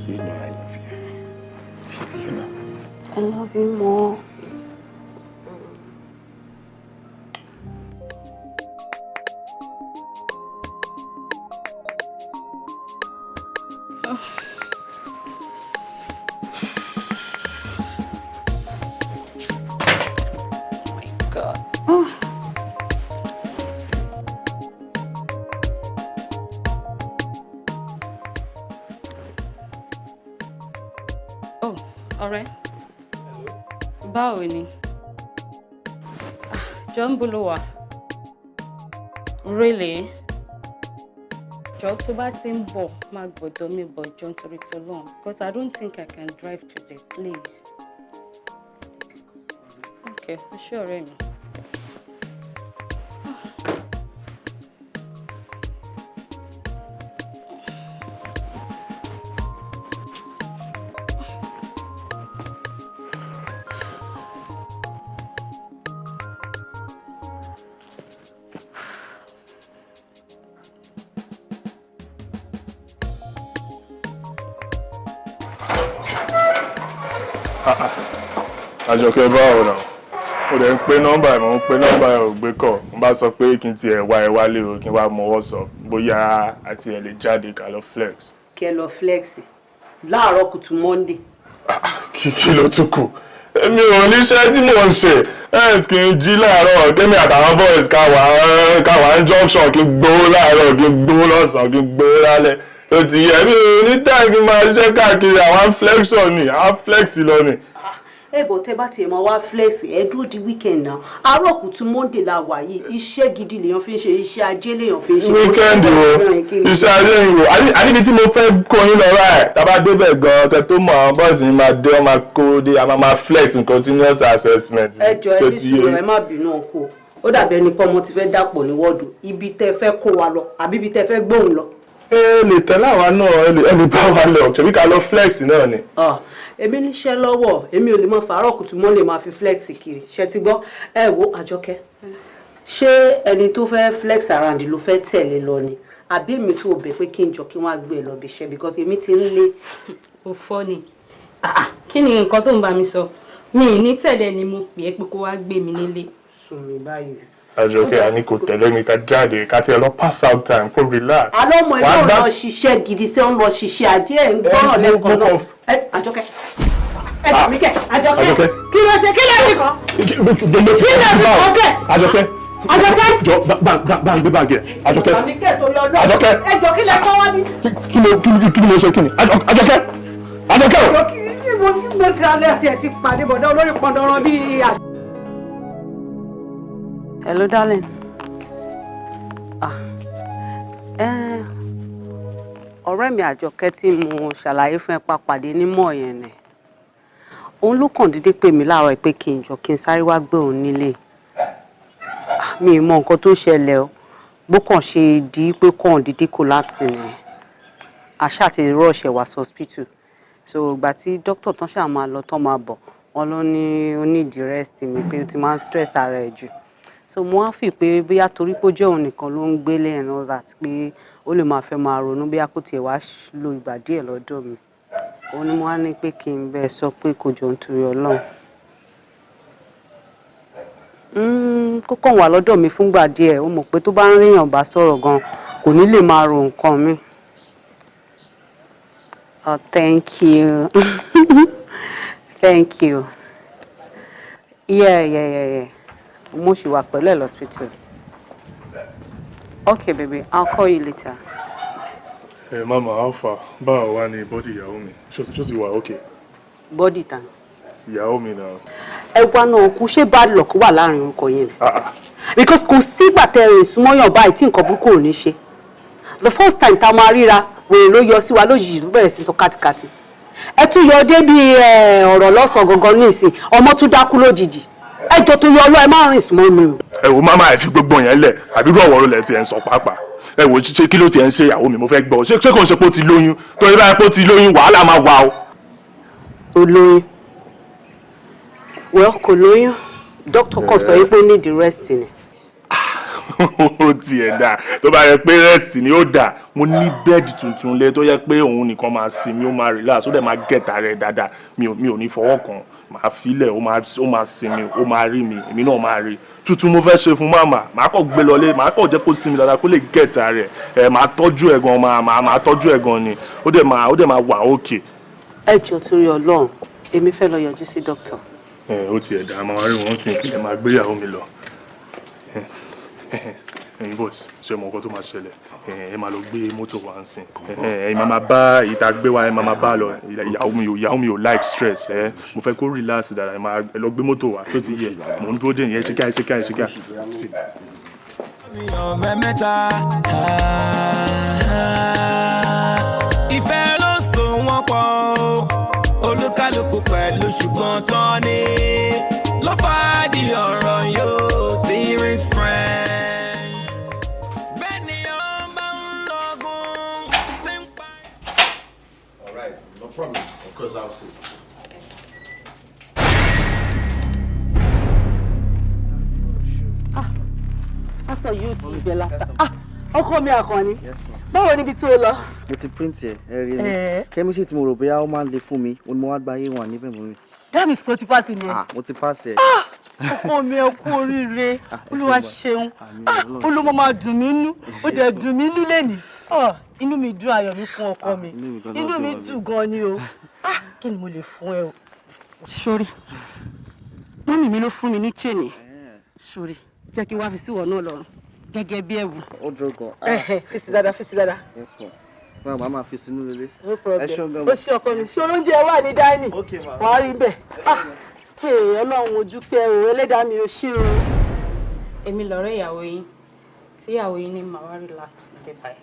You know I love you. You know. I love you more. Báwo ni? John Buluwa. Really? John tó bá ti ń bọ̀ má gbọ́dọ̀ mi bọ̀ John torí t'Ọlọ́run because I don't think I can drive today, please. Okay, sure, Remy. Àjọkẹ́ báwo náà? Mo dẹ̀ ń pe nọ́mbà ẹ̀, mo ń pe nọ́mbà ẹ̀ ò gbé kọ̀. Mo bá sọ pé kí n tiẹ̀ wá ẹ wálé o, kí n wá mọ WhatsApp. Bóyá àti ẹ̀ lè jáde ká lọ flex. Kẹ́ lọ flex láàárọ̀ kùtù Monday. Kí ló tún kù? Èmi ò níṣẹ́ tí mò ń ṣe. Kí n jí láàárọ̀, kémi àtàwọn boys ká wà ní junction, kí n gbowó láàárọ̀, kí n gbowó lọ́sàn-án, kí n gbowó lálẹ́. Ó ti yẹ mí ní táì kí n máa ṣiṣẹ́ káàkiri àwọn flexion ni, àwọn flex lọ ni. Bó tẹ́ bá tiẹ̀ máa wá flex ẹ dúró di weekend náà. Àárọ̀ kùtù Monday la wà yìí. Iṣẹ́ gidi lèèyàn fi ń ṣe, iṣẹ́ ajé lèèyàn fi ń ṣe. Weekend wo, iṣẹ́ ajé yìí wo. Àníbi tí mo fẹ́ kó yín lọ rà ẹ̀. Tá bá débẹ̀ gan-an kẹ́ tó mọ̀ àwọn boys yìí máa dé, wọ́n máa kó dé, a máa flex in continuous assessment. Ẹ jọ̀ọ́ ẹ bí sùúrù ẹ má bínú ọkọ. Ó dàbí ẹni pé ọmọ ti fẹ́ dàpọ̀ ní wọ́ọ̀dù. Ibi tẹ́ fẹ́ kó wa lọ àbí ibi tẹ́ fẹ́ gbóhùn lọ. Lè tẹ̀lé àwa náà, ẹ lè bá wa lọ. Ṣebí ká lọ flex náà ni. Èmi níṣẹ́ lọ́wọ́, èmi ò lè mọ fàárọ̀ kùtù mọ́ lè máa fi flex kiri. Ṣé ti gbọ́? Ẹ wo Àjọkẹ́. Ṣé ẹni tó fẹ́ flex around ló fẹ́ tẹ̀lé lọ ni? Àbí èmi tó bẹ̀ pé kí n jọ kí wọ́n á gbé ẹ lọ bí iṣẹ́ because èmi ti ń late. Ó fọ́ ni. Kí ni nǹkan tó ń bá mi sọ? Mi ì ní tẹ̀lé ni mo pè é pé kó wá gbé mi nílé. Sùn mi báyìí. Àjọkẹ́ àní kò tẹ̀lé mi ká jáde ká tiẹ̀ lọ pass out time kó relax. Àlọ́mọ ilé ò lọ ṣiṣẹ́ gidi tí ó ń lọ ṣiṣẹ́ ajé ẹ̀ ń gbọ́ràn lẹ́kọ̀ọ́ náà. Àjọkẹ́. Àjọkẹ́. Kí ló ṣe? Kí ló ṣe kan? Kí ló ṣe kan bẹ́ẹ̀? Àjọkẹ́. Jọ bá ń gbé báàgì ẹ̀. Àjọkẹ́. Àjọkẹ́. Ẹjọ́ kí lẹ kọ́ wá ní? Kí ni mo ṣe kí ni? Àjọkẹ́. Àjọkẹ́. Kí mo ti alẹ́ àti ẹ̀ ti pàdé bọ̀dá olórí pọ̀ndọ̀rọ̀ bíi àjọ. Hello, darling. Ọ̀rẹ́ mi Àjọkẹ́ tí mo ṣàlàyé fún ẹ pàpàdé ní mọ̀ yẹn ni. Òun ló kàn dédé pè mí láàárọ̀ pé kí n sáré wá gbé òun nílé. Mi ò mọ nǹkan tó ṣẹlẹ̀ o. Bó kàn ṣe di pé kàn dídí collapse ni. Àṣà ti rush wá hospital. So ìgbà tí doctor tán ṣáà máa lọ tán máa bọ̀, wọ́n ló ní ó need rest mi pé ó ti máa ń stress ara ẹ̀ jù. So mo wá fi pé bóyá torí pé ó jẹ́ òun nìkan ló ń gbélé and all that pé ó lè máa fẹ́ máa ronú bóyá kó tiẹ̀ wá lo ìgbà díẹ̀ lọ́dọ̀ mi. Òun ni mo wá ní pé kí n bẹ́ẹ̀ sọ pé kò jọ nítorí Ọlọ́run. Kó kàn wà lọ́dọ̀ mi fúngbà díẹ̀, ó mọ̀ pé tó bá ń ríyàn bá sọ̀rọ̀ gan kò ní lè máa ro nǹkan mi. Oh, thank you. Thank you. Yeah. Mo ṣì wà pẹ̀lú ẹ̀ hospital. Okay, baby, I'll call you later. Hey, Mama, how far? Báwo wá ní body ìyàwó mi? Ṣó sì wà okay? Body tan. Ìyàwó mi náà. Ẹ wá náà kú ṣé bad luck wà láàrin orúkọ yẹn ni. Because kò sígbà tẹ́ rìn súnmọ́yàn báyìí tí nǹkan burúkú ò ní ṣe. The first time tá máa ríra wèrè ló yọ sí wa lójijì ló bẹ̀rẹ̀ sí sọ kátikàti. Ẹ tún yọ dé bí ọ̀rọ̀ lọ́sàn gangan ní ìsìn ọmọ tún dákú lójijì. Ẹ jọ tó yọ ọlọ́ ẹ má rìn súnmọ́ mi. Ẹ wo Mama ẹ fi gbogbo yẹn lẹ̀ àbí irú ọ̀wọ́rọ̀ lẹ̀ tí ẹ ń sọ pàápàá. Ẹ wo ṣe kí ló ti ẹ ń ṣe ìyàwó mi mo fẹ́ gbọ́. Ṣé kò ń ṣe pé ó ti lóyún? Torí báyìí pé ó ti lóyún wàhálà máa wà o. Ó lóyún. Well, kò lóyún. Doctor kan sọ pé ó need rest ni. Ó tiẹ̀ dà tó bá yẹ pé rest ni ó dà mo ní bẹ́ẹ̀dì tuntun lé tó yẹ pé òun nìkan máa sinmi ó máa relax ó dẹ̀ máa gẹ̀ta rẹ̀ dáadáa mi ò ní fọwọ́ kàn máa filẹ̀ ó máa sinmi ó máa rí mi èmi náà máa rí tuntun mo fẹ́ ṣe fún Mama màá kàn gbé lọlé màá kàn jẹ́ kó sinmi dáadáa kó lè gẹ̀ta rẹ̀ màá tọ́jú ẹ̀ gan màá tọ́jú ẹ̀ gan ni ó dẹ̀ máa wà okay. Ẹ jọ̀ọ́ torí Ọlọ́run èmi fẹ́ lọ yọjú sí doctor. Ó tiẹ̀ dà máa rí wọn sìn kí ẹ máa gbéyàwó mi lọ. Ẹ̀yin boss ṣe mọ nǹkan tó máa ṣẹlẹ̀ ẹ máa lọ gbé mọ́tò wa ń sìn ẹ̀yin máa bá ìta gbé wa ẹ máa bá lọ ìyàwó mi ò like stress mo fẹ́ kó relax dára ẹ lọ gbé mọ́tò wa tó ti yẹ mò ń dúró dé yẹn ṣíkà. Ìfẹ́ ló so wọ́n pọ̀ olúkálùkù pẹ̀lú ṣùgbọ́n tán ni ló fà di ọ̀rọ̀ yóò ti rí friends. No problem. Of course, I'll see. Aṣọ yóò ti gbẹ láta. Ọkọ mi Àkànní. Báwo níbi tí o lọ? Mo ti print ẹ̀ rí ni. Chemistry tí mo rò bóyá ó máa ń le fún mi, ó ní mo wá gba A1 níbẹ̀ mo rí. That means kò ti pass ni. Mo ti pass ẹ̀. Ọkọ mi ẹ kú oríire. Olúwa ṣeun. Olúmọ máa dùn mí nú. Ó dẹ̀ dùn mí nú lẹ́nìí. Inú mi dùn ayọ̀ mi fún ọkọ mi. Inú mi dùn gan ni o. Kí ni mo lè fún ẹ o? Sori. Mọ́mì mi ló fún mi ní chain. Sori. Jẹ́ kí n wá fi sí ìwọ náà lọ́rùn. Gẹ́gẹ́ bí ẹ̀wù. Ó dúró gan. Fi sí dáadáa. Yes ma. Báwo máa máa fi sínú lélẹ̀? No problem. Ó ṣe ọkọ mi. Ṣé oúnjẹ wà ní dáínì? Wàá rí bẹ́ẹ̀. Ọlọ́run ojú pẹ́ o, ẹlẹ́dàá mi ò ṣe o. Èmi lọ̀rẹ́ ìyàwó yín tí ìyàwó yín ní màá wá relax níbẹ̀ báyìí.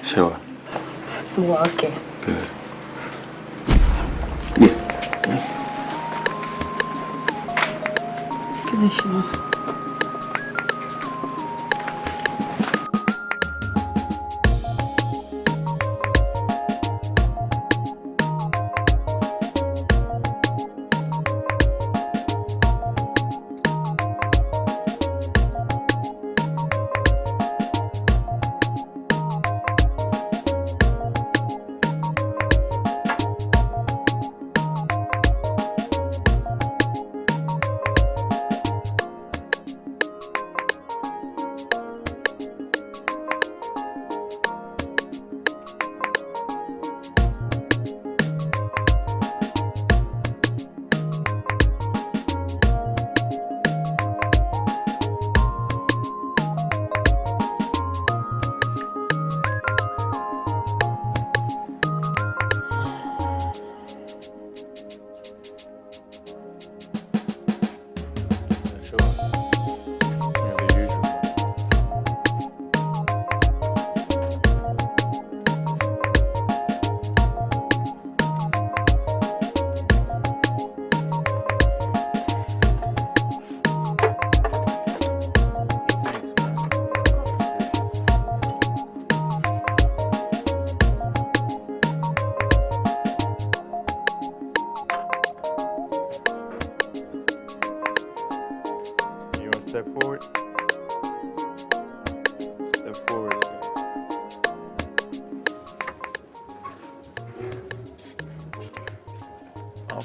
Ṣé wà? Mo wà okay. Good. Kí ló ṣe wọ́n? Step forward.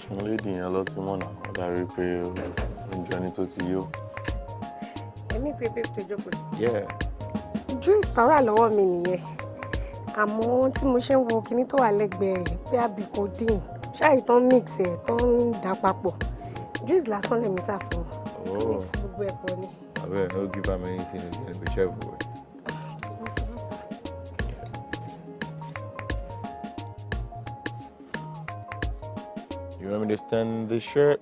Fún lady yẹn lọ tí mọ̀ náà wọ́n darí pé oúnjẹ ní tó ti yó. Èmi pé babe tó jókòó. Yeah. Juice tó wà lọ́wọ́ mi nìyẹn. Àmọ́ tí mo ṣe ń wo kinní tó wà lẹ́gbẹ̀ẹ́ bí abicodine ṣáà tó ń mix ẹ̀ tó ń dà papọ̀. Juice lásán lèmi tà fún un. Mix gbogbo ẹ̀ pọ̀ ni. Abeg, no give am anything again, be careful. You want me to stand this shirt?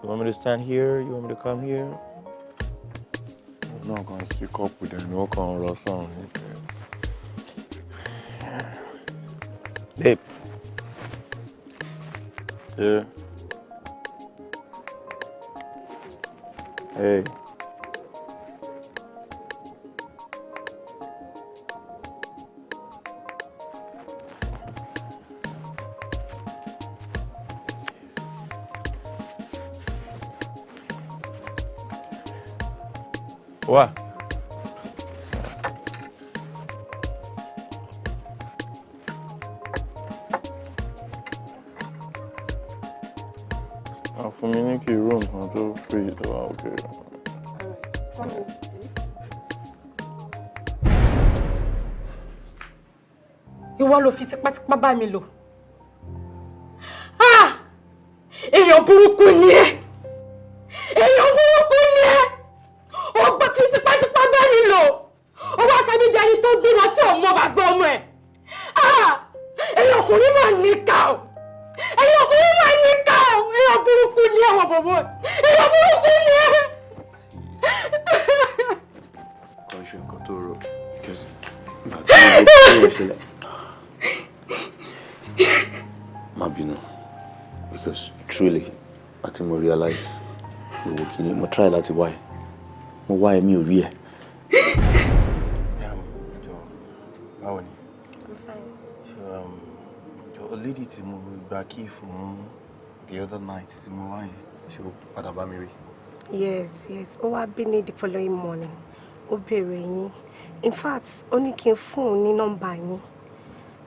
You want me to stand here? You want me to come here? I'm not gonna stick up with them. No can roll on. Babe. Yeah. Hey. What? For me, Nikki, room, I'm so free to okay. Ìwọ ló fi tipátipá bá mi lò. Èèyàn burúkú ni ẹ́. Èèyàn burúkú ni ẹ́. Ó gbọ́ fi tipátipá bá mi lò. Ó wá sábí di ẹni tó bímọ tí ò mọ bàbá ọmọ ẹ̀. Èèyàn ọkùnrin máa níkà o. Èèyàn ọkùnrin máa níkà o. Èèyàn burúkú ni ẹ́ wọ̀ bọ̀bọ̀. Èèyàn burúkú ni ẹ́. Kọ́ ṣe nǹkan tó rò because bàtí mo ṣẹlẹ̀. Má bínú because truly àti mo realize gbogbo kìíní mo try láti wá ẹ mo wá ẹ mi ò rí ẹ. Jọ báwo ni? Jọ lady tí mo gba key fún the other night tí mo wá yẹn ṣé o padà bá mi rí? Yes. Ó wá bí ní the following morning. Ó béèrè yín. In fact, ó ní kí n fún un ní nọ́mbà yín.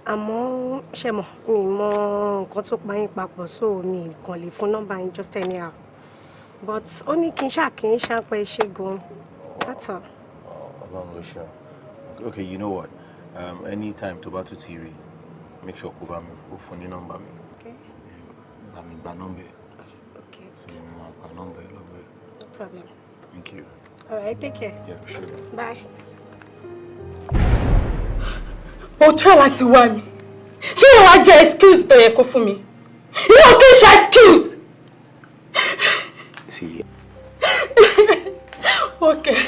Àmọ́ ṣé mọ̀ mi mọ nǹkan tó pa yín papọ̀ so mi kàn lè fún nọ́mbà yín just anyhow. But ó ní kí n ṣàpẹ́ ṣe gan. That's all. Ọlọ́run ló ṣe. Okay, you know what? Anytime tó bá tún ti rí, make sure kó bá mi kó fún ní nọ́mbà mi. Okay. Bá mi gba nọ́mbà ẹ̀. Okay. So mo máa gba nọ́mbà ẹ̀ lọ́wọ́ ẹ̀. No problem. Thank you. All right, take care. Yeah, sure. Bye. Ó try láti wá mi. Ṣé ìwọ wá jẹ́ excuse tó yẹ kó fún mi? Ìwọ kì í ṣe excuse. See. Okay.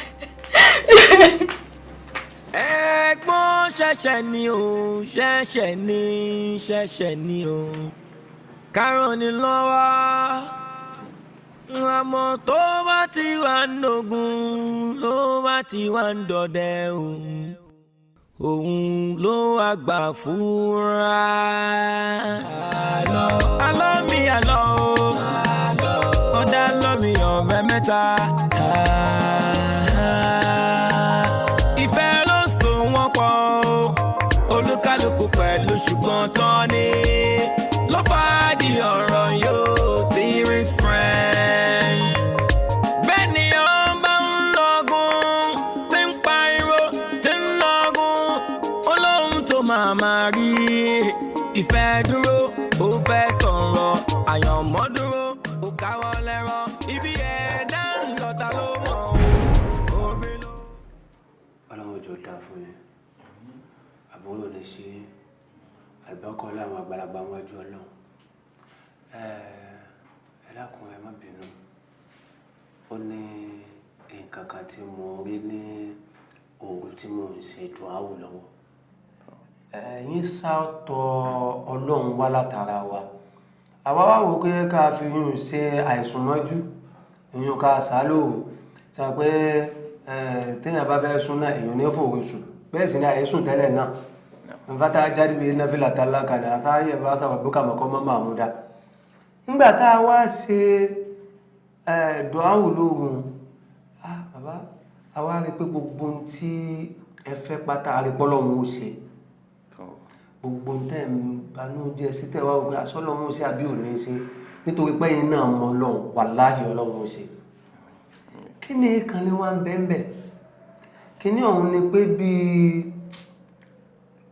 Ẹ̀gbọ́n ṣẹ̀ṣẹ̀ ni o. Kárọ̀ ni lọ́wọ́. Àmọ́ tó bá ti wà ń dogun, ló bá ti wà ń dọdẹ òun. Òun ló wá gbà fúnra. Àlọ́ mi àlọ́ o. Ọ̀dà lọ́ mi ọ̀mẹ́ mẹ́ta. Ìfẹ́ ló so wọ́n pọ̀ o. Olúkálùkù pẹ̀lú ṣùgbọ́n tán ni. Ló fà á di ọ̀rọ̀ yóò three friends. Bẹ́ẹ̀ni ọba ń lọ́gùn, tí ń pariwo, tí ń lọ́gùn. Olóhùn tó máa rí. Ìfẹ́ dúró, ó fẹ́ sọ̀rọ̀. Àyànmọ́ dúró, ó káwọ́ lẹ́rọ̀. Ibi ẹ̀dá ń lọ́ta ló mọ̀ o. Orí ló. Ọlọ́run jọ dá fún yẹn. Àbúrò lè ṣe àgbákọ́ láwọn àgbàlagbà wájú Ọlọ́run. Ẹ dákun ẹ má bínú. Ó ní nǹkan kan tí mo rí ní òru tí mo ń ṣe dùáwù lọ́wọ́. Ẹ̀yin sátọ̀ Ọlọ́run wá látara wa. Àwa wá wò pé ká fi yún ṣe àìsùn mọ́jú. Ìyún ká sálòrò. Sọ pé téèyàn bá fẹ́ sùn náà èèyàn ní fòrò sùn. Bẹ́ẹ̀ sì ni àìsùn tẹ́lẹ̀ náà. Nfata jáde bíi náfìlà tálákà ní àtàyè bá sábà bókà mọ́kọ́ mọ́ Mahmuda. Nígbà tá a wá ṣe dùáwù lóhùn, bàbá a wá rí pé gbogbo ohun tí ẹ fẹ́ pátá a rí pé Ọlọ́run ó ṣe gbogbo ohun tẹ́ ń banújẹ́ sí tẹ́ wá wò pé aṣọ́lọ́run ó ṣe àbí ò ní ṣe nítorí pé yín náà mọ Ọlọ́run wàláhì Ọlọ́run ó ṣe kí ni kan ní wá ń bẹ́ẹ̀ kí ni ọ̀hún ni pé bíi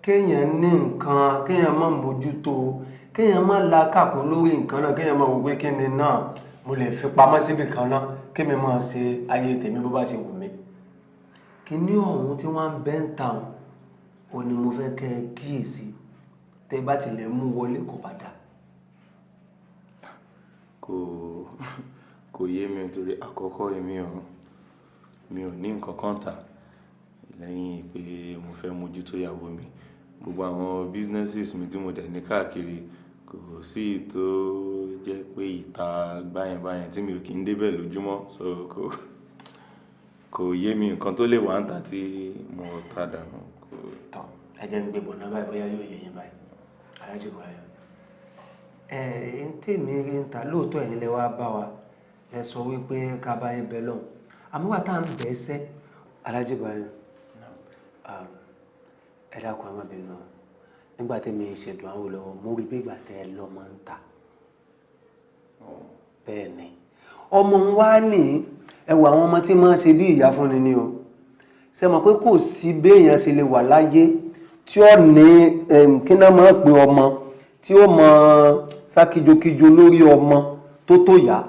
kéèyàn ní nǹkan kéèyàn má mójútó kéèyàn má làákàkún lórí nǹkan náà kéèyàn má wò pé kí ni náà mo lè fi pamọ́ síbi kan náà kí mi máa ṣe ayé tèmi bó bá ṣe wù mí kí ni ọ̀hún tí wọ́n ń bẹ́ ń ta ò ní mo fẹ́ kẹ́ ẹ kíyèsí tẹ́ bá tilẹ̀ mú wọlé kò bá dà. kò yé mi nítorí àkọ́kọ́ mi ò ní nǹkan kan tà lẹ́yìn pé mo fẹ́ mójútó ìyàwó mi gbogbo àwọn businesses mi tí mo dẹ̀ ní káàkiri kò sí tó jẹ́ pé ìta báyẹn tí mi ò kí ń débẹ̀ lójúmọ́ so kò yé mi nǹkan tó lè wà ń tà tí mo ta dànù. tọ́ ẹ jẹ́ ń gbé bọ̀ náà báyìí bóyá yóò yé yín báyìí alájọ bọ̀ ẹ̀ ń tèmi rí ń ta lóòótọ́ ẹ̀yin lẹ wá bá wa lẹ sọ wípé ká bá yín bẹ lọ́hùn àmọ́ wà tá à ń bẹ̀ ẹ́ sẹ́ alájọ bọ̀ ẹ dákun ẹ má bínú nígbà tí mi ṣèdùn àwọn olówó mo rí bí ìgbà tẹ ẹ lọ́mọ ń ta bẹ́ẹ̀ ni ọmọ ń wá ní ẹwà àwọn ọmọ tí máa ṣe bí ìyá fúnni ni o ṣe mọ̀ pé kò sí béèyàn ṣe lè wà láyé tí ó ní kí náà máa pe ọmọ tí ó mọ sákìjokìjo lórí ọmọ tó yá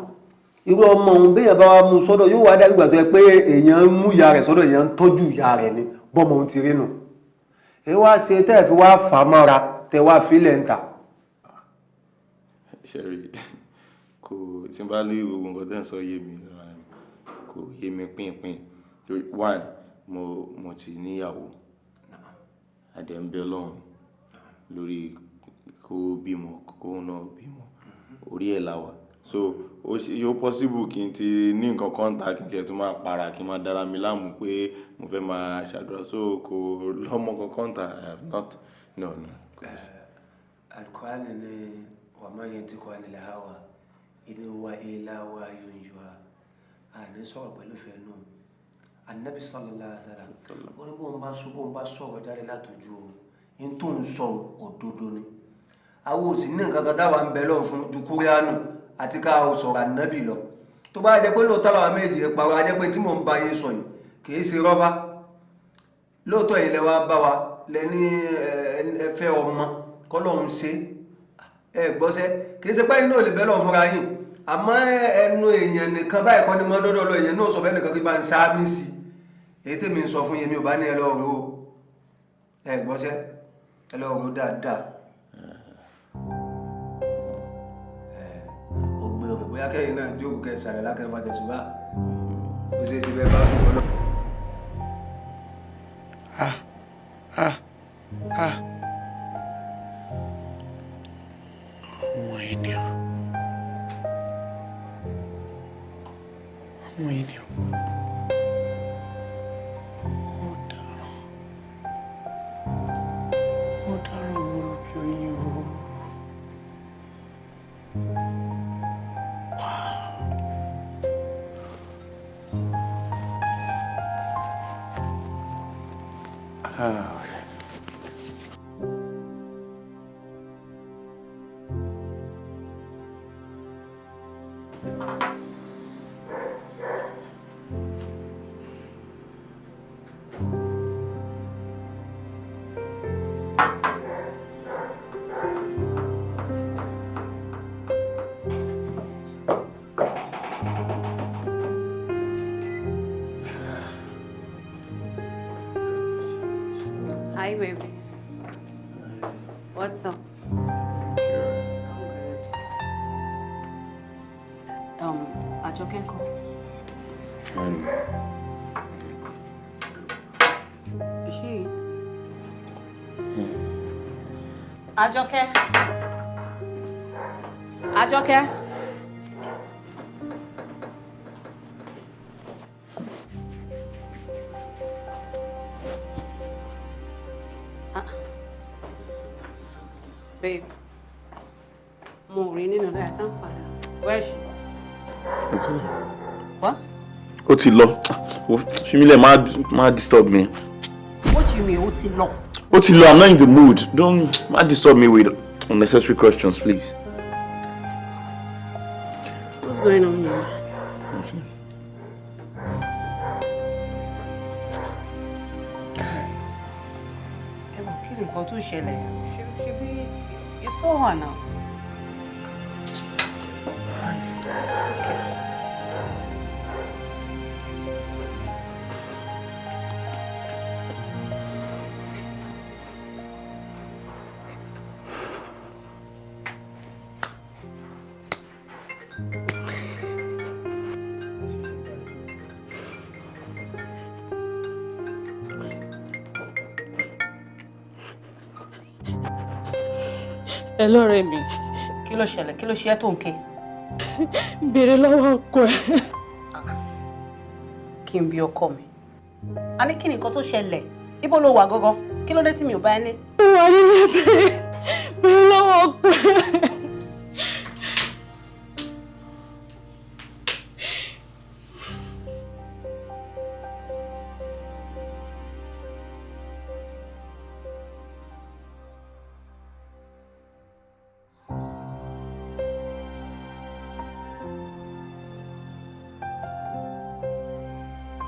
irú ọmọ òun béèyàn bá wá mú sọ́dọ̀ yóò wá dàbí ìgbà tó yẹ pé èèyàn ń mú ìyá rẹ̀ sọ́dọ̀ èèyàn ń tọ́jú ìyá rẹ̀ ni bọ́mọ òun ti rí nù ẹ wá ṣe tẹ́ ẹ̀ fi wá fà á mọ́ra tẹ́ wá fílẹ̀ ń tà. ṣẹ́rí kò tí n bá lé gbogbo nǹkan tẹ́ ń sọ yé mi kò yé mi pínpín one mo ti níyàwó adẹ̀ ń bẹ Ọlọ́run lórí kó bímọ kó náà bímọ orí ẹ̀ láwà so yóò possible kí n ti ní nǹkan kan ta kí n tiẹ̀ tún máa para kí n máa dára mi láàmú pé mo fẹ́ máa ṣàdúrà so kò lọ́mọ kankan ta I have not no. Al-Qur'ani ni wa ma yantiqu anil hawa in huwa illa wahyun yuha àní sọ̀rọ̀ pẹ̀lú ìfẹ́ náà Ànábì sallallahu alaihi wasallam ó ní bóun bá sọ̀rọ̀ jáde látọjú o in tó ń sọ òdodo ni àwọn òsì ní nǹkan kan táwa ń bẹ lọ́n fún ju kúrẹ́ánù àti ká sọ̀rọ̀ Ànábì lọ tó bá jẹ́ pé lóòótọ́ làwọn méjì pàrọ̀ ajẹ́ pé tí mò ń bá yín sọ yìí kìí ṣe rọ́fà lóòótọ́ yìí lẹ wá bá wa lẹ ní ẹfẹ́ ọmọ kọ́lọ́hún ṣe gbọ́sẹ́ kìí ṣe pé inú ò lè bẹ́ lọ́n fúnra yìí àmọ́ ẹnu èèyàn nìkan báyìí kọ́ ni mọ́ dọ́dọ̀ lọ èèyàn náà sọ fẹ́ nìkan kí bá ń sáámi sí èyí tèmi ń sọ fún yẹn mi ò bá ní ẹ lọ́rùn o gbọ́sẹ́ ẹ lọ́rùn dáadáa bóyá kẹ́yìn náà jókòó kẹsàrẹ̀ lákẹ́fà tẹ̀sùbá ó ṣe é ṣe bẹ́ẹ̀ bá fún ọlọ́. Àwọn ènìyàn. Mo dáràn mo rò bí oyin o. Hi, baby. What's up? I'm good. Àjọkẹ́ ńkọ́? Is she? Àjọkẹ́. Àjọkẹ́. Babe, mo rí nínú rẹ̀ tán padà. Where is she? Ó ti lọ. What? Ó ti lọ. Fimile, má disturb me. What do you mean, ó ti lọ? Ó ti lọ, I'm not in the mood. Don't disturb me with unnecessary questions, please. What's going on here? Nothing. Kí ni nǹkan tó ṣẹlẹ̀? Ṣé bí you saw her now? Hello, Remi. Kí ló ṣẹlẹ̀? Kí ló ṣe ẹ́ tó ń ké? Béèrè lọ́wọ́ ọkọ ẹ̀. Kí n bi ọkọ mi. A ní kí ni nǹkan tó ṣẹlẹ̀? Ibo ló wà gangan? Kí ló dé tí mi ò bá ẹ ní? Ó wà nílé béèrè lọ́wọ́ ọkọ ẹ̀.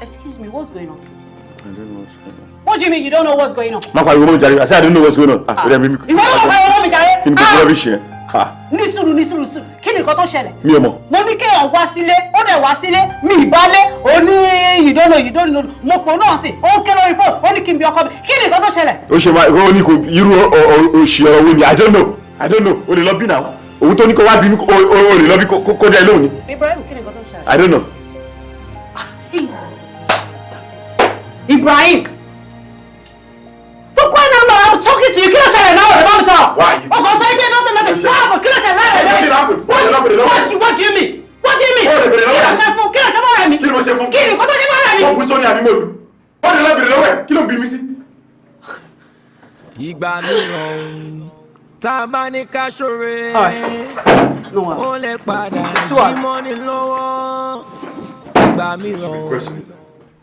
Excuse me, what's going on, please? I don't know what's going on. What do you mean you don't know what's going on? Má pariwo mọ́ mi jàre. I said I don't know what's going on. Ìwọ náà pariwo mọ́ mi jàre. Kí ni kò rubbish yẹn? Ní sùúrù. Kí ni nǹkan tó ṣẹlẹ̀? Mi ò mọ̀. Mo ní kéèyàn wá sílé, ó dẹ̀ wá sílé, mi ìbálé, ó ní you don't know. Mo pò náà sí, ó ń ké lórí fóònù, ó ní kí n bi ọkọ mi. Kí ni nǹkan tó ṣẹlẹ̀? Ó ṣe máa ó ní kò irú òṣì ọ̀rọ̀ wo ni? I don't know. O lè lọ bí náà. Òun tó ní kó wá bí o lè lọ bí kó dẹ́ lóhùn ni. Ibrahim, kí ni nǹkan tó ṣẹlẹ̀? I don't know. Ibrahim! For crying out loud, I'm talking to you. Kí ló ṣẹlẹ̀ náà? Ọ̀rẹ́ bá mi sọ̀rọ̀. Why? Ọkọ̀ sọ ike nothing. Báwo kí ló ṣẹlẹ̀ náà? What do you mean? What do you mean? Kí ló ṣe fún ọ̀rẹ́ mi? Kí ló ṣe fún? Kí ni nǹkan tó ṣe fún ọ̀rẹ́ mi? Ọ̀gbìn sọ ni àbí mo lù. Wọ́n lè lọ bèrè lọ́wọ́ ẹ̀. Kí ló ń bí mi sí? Ìgbà mìíràn tá a bá ní ká ṣoore ó lè padà jí mọ́ni lọ́wọ́. Ìgbà mìíràn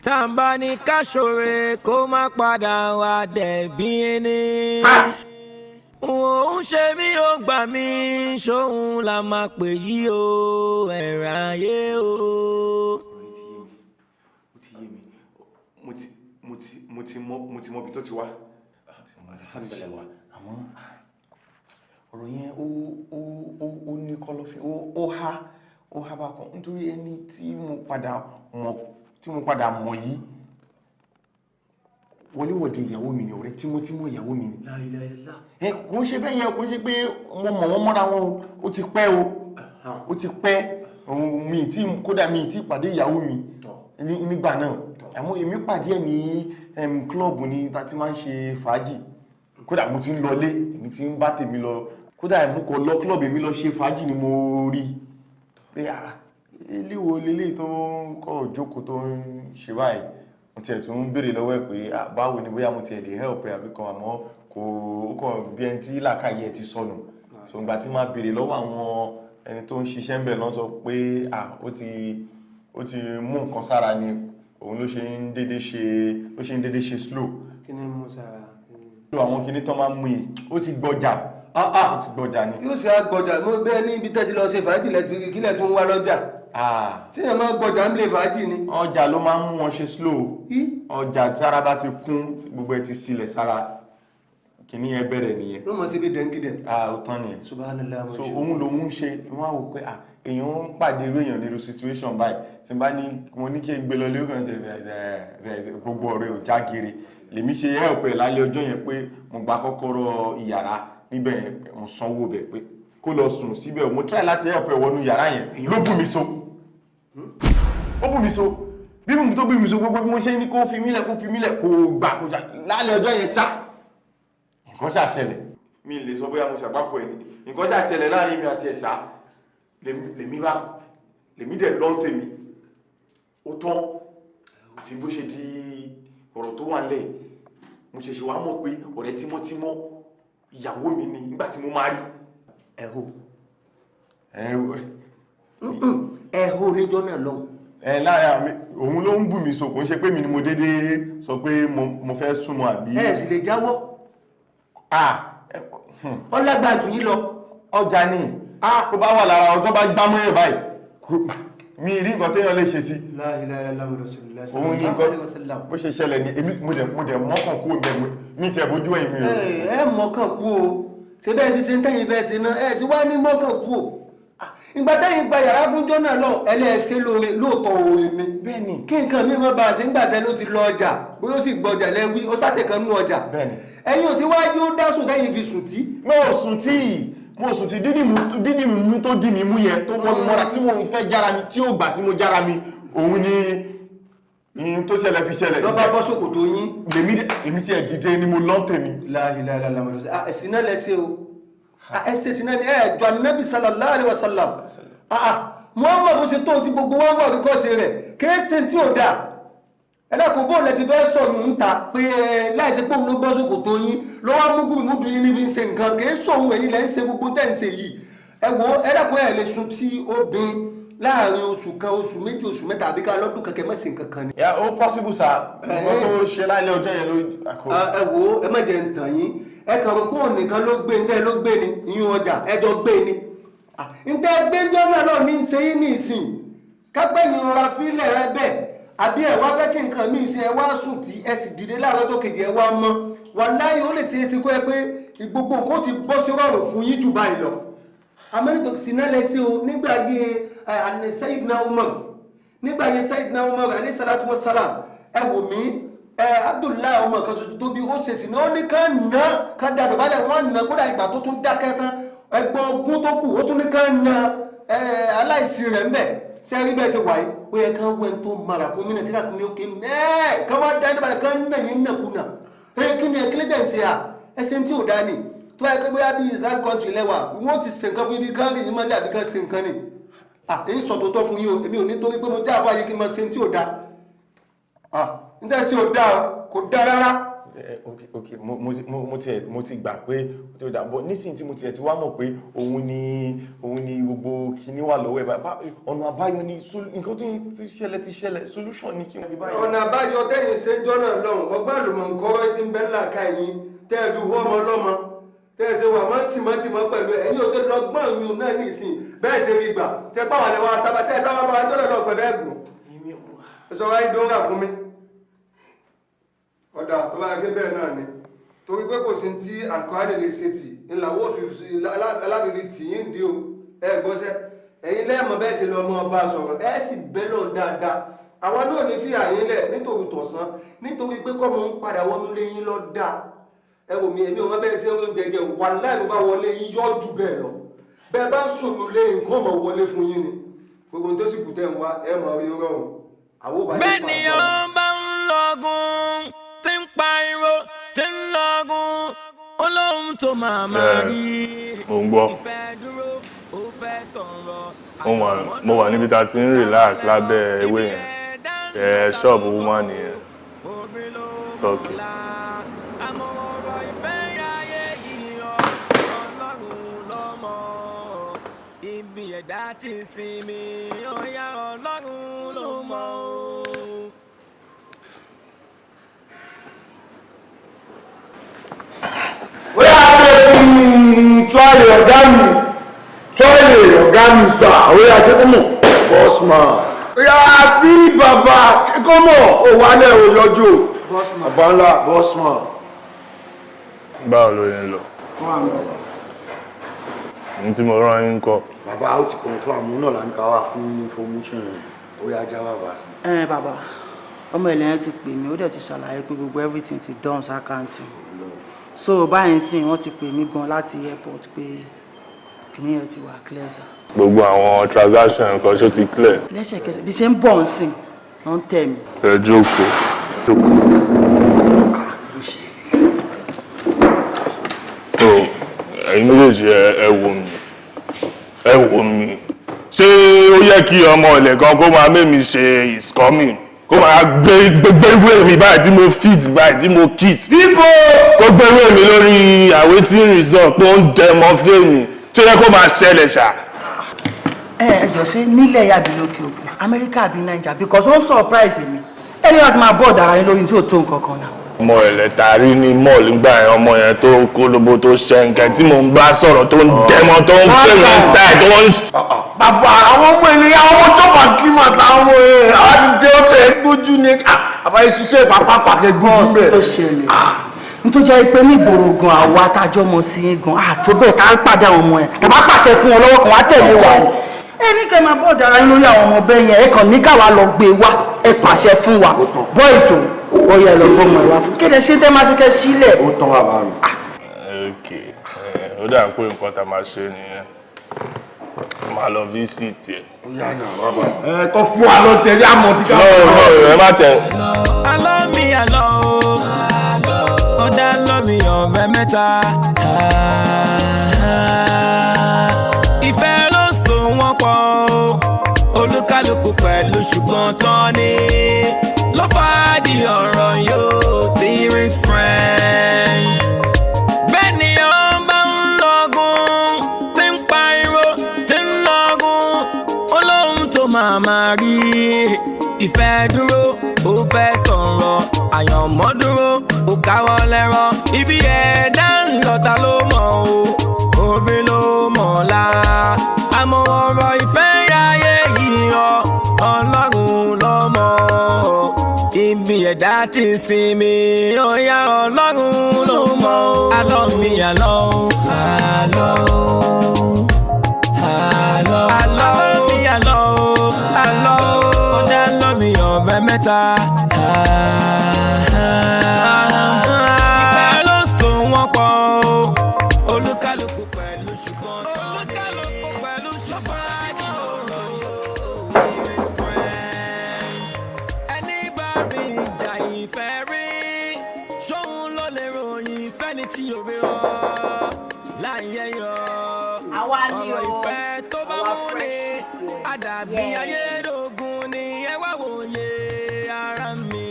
tá a bá ní ká ṣoore kó má padà wá dẹ̀bi ẹni. Òun ṣe mí ó gbà mí ṣóun la máa pè yí o ẹ̀rọ ayé o. Ó ti yé mi. Mo ti mọ ibi tó ti wá. Àmọ́ ọ̀rọ̀ yẹn ó ní kọ́lọ́fín ó há bákan nítorí ẹni tí mo padà mọ̀ yìí wọléwọ̀de ìyàwó mi ni ọ̀rẹ́ tímọ́tímọ́ ìyàwó mi ni. Kò ń ṣe bẹ́ẹ̀ yẹn, kò ń ṣe pé mo mọ̀ wọ́n mọ́ra wọn ó ti pẹ́ ó ti pẹ́ kódà mi tí pàdé ìyàwó mi nígbà náà. Àmọ́ èmi pàdé ẹ̀ ní klọ́ọ̀bù ni tá ti máa ń ṣe fàájì. Kódà mo ti ń lọlé, èmi ti ń bá tèmi lọ. Kódà mo kọ lọ klọ́ọ̀bù èmi lọ ṣe fàájì ni mo rí pé eléwo lélẹ̀ tó ń kọ́ òjókòó tó ń ṣe báyìí. Mo tiẹ̀ tún ń béèrè lọ́wọ́ ẹ̀ pé báwo ni bóyá mo tiẹ̀ lè help ẹ̀ àbí kan, àmọ́ kò kàn bí ẹni tí làákàyè ẹ̀ ti sọnù. So ìgbà tí máa béèrè lọ́wọ́ àwọn ẹni tó ń ṣiṣẹ́ ń bẹ̀ náà sọ pé ó ti mú nǹkan sára ni òun ló ṣe ń dédé ṣe slow. Kí ni mú sára? Àwọn kinní tó máa ń mú yìí ó ti gbọ́jà. Ó ti gbọ́jà ni. Yóò ṣe àgbọ̀jà mo bẹ́ẹ̀ ní ibi tẹ́tí lọ ṣe fàájì lẹ́tí kílẹ̀ tó ń wá lọ́jà. Ṣé ẹ máa gbọ́jà ń lè fàájì ni? Ọjà ló máa ń mú wọn ṣe slow. Ọjà tí ara bá ti kún gbogbo ẹ ti sílẹ̀ sára kìíní ẹ bẹ̀rẹ̀ nìyẹn. Ló mọ̀ sí bí dẹ̀ngídẹ̀. Ó tán nìyẹn. Subhanallah. So òun lòun ń ṣe wọ́n á wò pé èèyàn ń pàdé irú èèyàn nírú situation báyìí tí bá ní mo ní kí n gbé lọ lé ọkàn gbogbo ọ̀rẹ́ ò já gere lèmi ṣe help ẹ̀ lálẹ́ ọjọ́ yẹn pé mo gba kọ́kọ́rọ́ ìyàrá níbẹ̀ mo sanwó bẹ̀ pé kó lọ sùn síbẹ̀ mo try láti help ẹ̀ wọnú yàrá yẹn ló bù mí so ó bù mí so bí mo tó bù mí so gbogbo bí mo ṣe ní kó fi mílẹ̀ kó gbà kó jà lálẹ́ ọjọ́ yẹn sá nǹkan ṣàṣẹlẹ̀ mi lè sọ bóyá mo ṣàpapọ̀ ẹ̀ ní nǹkan ṣàṣẹlẹ̀ láàrin mi àti ẹ̀ṣá lèmi dẹ̀ lọ́n tèmi ó tán àfi bó ṣe di ọ̀rọ̀ tó wà nílẹ̀ mo ṣẹ̀ṣẹ̀ wá mọ̀ pé ọ̀rẹ́ tímọ́tímọ́ ìyàwó mi ni nígbà tí mo máa rí ẹ̀hó níjọ́ náà lọ lára mi òun ló ń bù mí so kò ń ṣe pé mi ni mo dédé sọ pé mo fẹ́ súnmọ́ àbí. ẹ sì lè jáwọ́ ọlágbà jù yín lọ. ọjà ni kó bá wà lára ọjọ́ bá gbá mọ́yàn báyìí mi rí nǹkan téèyàn lè ṣe sí. òun ní nǹkan bó ṣe ṣẹlẹ̀ ní èmi mo dẹ̀ mọ́kàn kú mi tiẹ̀ bójú ẹ̀yìn mi o. ẹ mọ́kàn kú o ṣe bẹ́ẹ̀ ti ṣe ń tẹ̀yìn bẹ́ẹ̀ ṣe náà ẹ sì wá ní mọ́kàn kú o. ìgbà tẹ́yìn gba yàrá fún jọ́nà lọ ẹlẹ́ẹ̀ṣẹ́ lóore lóòótọ́ oore ni. bẹ́ẹ̀ni. kí nǹkan mi mọ́ bá a ṣe ń gbàtẹ́ ló ti lọ ọjà bóyá ó sì gbọ́jà lẹ́wí ó sáṣẹ̀ kan nú ọjà. bẹ́ẹ̀ni. ẹ̀yin ò ti wájú ó dásùn tẹ́yìn fi sùn tí. mo sùn tí dídì mú tó dì mí mú yẹn tó wọ́n mi mọ́ra tí mo fẹ́ jára mi tí ó gbà tí mo jára mi òun ni ìyìn tó ṣẹlẹ̀ fi ṣẹlẹ̀. lọ́ba bọ́ ṣòkòtò yín. èmi tí ẹ̀ dìde ni mo lọ́ tèmi. ẹ̀sìn náà lẹ́sẹ̀ o ẹ̀sẹ̀ sí náà ni ẹ̀jọ́ Ànábì sallallahu alaihi wasallam Muhammad bó ṣe tó ti gbogbo wọn wọ̀ kíkọ́ ṣe rẹ̀ kéèṣe tí ò dáa ẹ̀dàkùn bóòlù ẹ̀ ti fẹ́ sọ̀rọ̀ ń ta pé láìsí pé òun ló bọ́ ṣòkòtò yín ló wá mú gùnmùdù yín níbi ń ṣe nǹkan kéèṣe òun èyí lẹ́ ń ṣe gbogbo tẹ́ ń ṣe yìí ẹ wo ẹ̀dàkùn ẹ̀ lè sun tí ó bin láàrin oṣù kan oṣù méjì oṣù mẹ́ta àbí ká lọ́dún kankan má ṣe nǹkan kan ni. ó possible sir nǹkan tó ṣe lálẹ́ ọjọ́ yẹn ló. ẹ wo ẹ má jẹ́ ń tàn yín ẹ kàn rò pé òun nìkan ló gbé ntẹ́ ló gbé ni ìyún ọjà ẹjọ́ gbé ni ntẹ́ gbẹ́jọ́ náà ní í ṣe yín ní ìsìn kápẹ́yìn ọ̀rá fílẹ̀ rẹ bẹ́ẹ̀ àbí ẹ̀ wá fẹ́ kí nǹkan míì ṣe ẹ wá sùn tí ẹ sì dìde láàárọ̀ tó kejì ẹ wá mọ́ wàláhì ó lè ṣe é ṣe kó ẹ pé gbogbo nǹkan ti bọ́ sí rọrùn fún yín jù báyìí lọ amẹ́ríkà sì náà lẹ ṣe o nígbà yẹ Sayyidina Umar nígbà yẹ Sayyidina Umar alayhi salatu wa salam ẹ wò mí Abdullahi ọmọ kan tuntun tó bí ó ṣe sí ní ó ní ká dàdọ̀ balẹ̀ wọ́n nà kódà ìgbà tó tún dákẹ́ tán ẹgbọ́n ogún tó kù ó tún ní ká nà aláìsí rẹ̀ ń bẹ̀ ṣe rí bẹ́ẹ̀ ṣe wáyé ó yẹ ká wẹ́n tó mara kó mí nàìjíríà kún ní òkè mẹ́ẹ̀ ká wá dá ẹni balẹ̀ ká nà yín nàkúnà kí ni ẹkílẹ̀ dẹ̀ ń ṣe à ẹsẹ̀ tí ò dá ní tó bá yẹ kó bóyá bí Islam country lẹ́wà wọ́n ti ṣe nǹkan fún ibi ká rí yín mọ́lẹ̀ àbí ká ṣe nǹkan ni èyí sọ tòótọ́ fún yín o èmi ò ní torí pé mo já àfáyé kí n máa ṣe tí ò dá níta sí ò dá kò dá rárá. ok mo ti gbà pé ó ti dà bọ́ nísìnyí tí mo ti wá mọ̀ pé òun ni gbogbo kíní wà lọ́wọ́ ẹ̀ ọ̀nà àbáyọ ni nǹkan tó ti ṣẹlẹ̀ solution ni kí wọ́n bí báyìí. ọ̀nà àbáyọ tẹ́yìn ṣe ń jọ́nà lọ́hùn ọgbà àlùmọ̀ǹkọ́rọ́ ti ń bẹ́ ńlá ká yín tẹ́ ẹ fi wọ́ ọmọ lọ́mọ tẹ́ ẹ ṣe wà mọ́ tìmọ́tìmọ́ pẹ̀lú ẹ̀yin ò ṣe lọ́gbọ́n yun náà ní ìsìn bẹ́ẹ̀ ṣe rí gbà tẹ́ pàwọn ẹ̀wọ̀n asábàṣẹ́ sábà bá jọ́nà lọ pẹ̀lú ẹ̀gùn ẹ̀ṣọ́ wáyé dóńgà fún mi ọ̀dà tó bá yẹ bẹ́ẹ̀ náà ni torí pé kò sí tí àǹkọ́rẹ́ lè ṣe tì ńláwó alábìbí tì yín dí o ẹ gbọ́sẹ́ ẹ̀yin lẹ́ẹ̀mọ́ bẹ́ẹ̀ ṣe lọ́mọ ọba sọ̀rọ̀ ẹ sì bẹ́ lọ dáadáa àwọn náà ní fi àyín lẹ̀ nítorí tọ̀sán nítorí pé kọ́ mo ń padà wọnú lé yín lọ dáa ẹ wò mí èmi ò mọ bẹ́ẹ̀ ṣe oúnjẹ jẹ wà láì ló bá wọlé yín yọ́ jù bẹ́ẹ̀ lọ bẹ́ẹ̀ bá sùn lé nǹkan ọmọ wọlé fún yín ni gbogbo tó sì kù tẹ̀ ń wá ẹ mọ̀ rí rọrùn àwọn òbá yín fà á bá ń lọgùn tí ń pariwo tí ń lọgùn olóhùn tó máa rí mo ń gbọ́ ìfẹ́ dúró ó fẹ́ sọ̀rọ̀. mo wà níbi tá a ti ń relax lábẹ́ ewé yẹn ṣọ́ọ̀bù woman nìyẹn lọ́kì. Ibi ẹ̀dá ti sinmi ọ̀yá Ọlọ́run ló mọ̀ o. Bóyá tọ́lẹ̀ ọ̀gá mi sà àwọn àṣekọ́mọ̀ bọ́sùmá. Bóyá bí bàbá àṣekọ́mọ̀ òwálẹ̀ òyọjú bàbá ńlá bọ́sùmá. Báwo ló yẹn lọ? Ní tí mo rán yín kọ́. Bàbá ó ti confirm náà là ń ká wá fún information ó yá já bàbá sí. Bàbá ọmọ ẹlẹ́yìn ti pè mí ó dẹ̀ ti ṣàlàyé pé gbogbo everything ti done sákàǹtì so báyìí sìn wọ́n ti pè mí gan láti airport pé kìnìún yẹn ti wà clear sir. Gbogbo àwọn transaction nǹkan ṣó ti clear. Lẹ́sẹ̀kẹsẹ̀ bí ṣe ń bọ̀ ń sìn wọ́n ń tẹ̀ mí. Ẹ jókòó. Ẹ̀yin méjèèjì ẹ wò mí ṣé ó yẹ kí ọmọ ilẹ̀ kan kó máa mẹ́mi ṣe is coming kó máa gbé ìwé mi báyìí tí mo fit báyìí tí mo kit kó gbé ìwé mi lórí awaiting result pé ó ń dẹmọ fèmí tó yẹ kó máa ṣẹlẹ̀ ṣá. Ẹjọ́ ṣe nílẹ̀ yàbí lókè òkun Amẹ́ríkà àbí Nàìjíríà because ó ń surprise mi ẹni wá ti máa bọ́ ọ̀dàrà yín lórí tí ò tó nǹkan kan náà. ọmọ ẹlẹ́tàrí ní mọ́ọ̀lù gbà yẹn ọmọ yẹn tó kólóbó tó ṣẹ́ǹkẹ́ tí mò ń bá sọ̀rọ̀ tó ń dẹ́mọ́ tó ń pè mí style tó ń. bàbá àwọn ọmọ ènìyàn àwọn ọmọ chọ́pà kíma táwọn ọmọ ẹ̀ àwọn ti jẹ́ ọ̀fẹ́ gbójú ni àbáyé ṣiṣẹ́ ìpapá kẹ gbójú bẹ́ẹ̀. tó ṣẹlẹ̀ nítorí jẹ́ pé ní ìgboro gan àwa tájọ́ mọ̀ sí gan àtó bẹ́ẹ̀ ká ń pàdé àwọn ọmọ ẹ̀ tàbá pàṣẹ fún wọn lọ́wọ́ kan wá tẹ̀lé wa ẹni kẹ́ máa bọ́ ọ̀dàrà yín lórí àwọn ọmọ bẹ́ẹ̀ yẹn ẹ kàn ní káwa lọ gbé wa ẹ pàṣẹ fún wa bọ́ èso ọyẹ lọ gbọ́ ọmọ ìwà fún kéde ṣé tẹ́ máa ṣe kẹ́ sílẹ̀. ó tán wà bá mi. ok ó dà pé nǹkan tá a máa ṣe nìyẹn máa lọ visit ẹ. tó fún wa lọ tẹ̀lé àmọ́ tí ká. ẹ má tẹ. alọ́ mi àlọ́ ó dá lọ́mí ọ̀bẹ mẹ́ta ìfẹ́ ló so wọ́n pọ̀ olúkálùkù pẹ̀lú ṣùgbọ́n tán ni ló fàdí ọ̀rọ̀ yóò three friends. bẹ́ẹ̀ ni ọba ń lọ́gùn tí ń pariwo tí ń lọ́gùn olóhùn tó máa rí ìfẹ́ dúró ó fẹ́ sọ̀rọ̀ àyànmọ́ dúró ó káwọ́ lẹ́rọ̀ ibi ẹ̀dá ń lọ́ta ló mọ̀ o òbí ló mọ̀ la àmọ́ ọ̀rọ̀ ìfẹ́ yáyé yìí ọlọ́run ló mọ̀ ibi ẹ̀dá ti sinmi ó yá ọlọ́run ló mọ̀ àlọ́ mi àlọ́ àlọ́ àlọ́ àlọ́ mi àlọ́ àlọ́ ó dá lọ́mí ọ̀bẹ mẹ́ta. ìfẹ́ ló so wọ́n pọ̀ olúkálùkù pẹ̀lú ṣùgbọ́n olúkálùkù pẹ̀lú ṣùgbọ́n ọ̀rọ̀ yóò rí friends. ẹni bá rí ìjà ìfẹ́ rí ṣóun ló lè ròyìn ìfẹ́ ní tí yóò rí ọ láyé yọ ọ̀rọ̀ ìfẹ́ tó bá mú ni àdàbí ayédògún ni ẹ wá wòye ara mi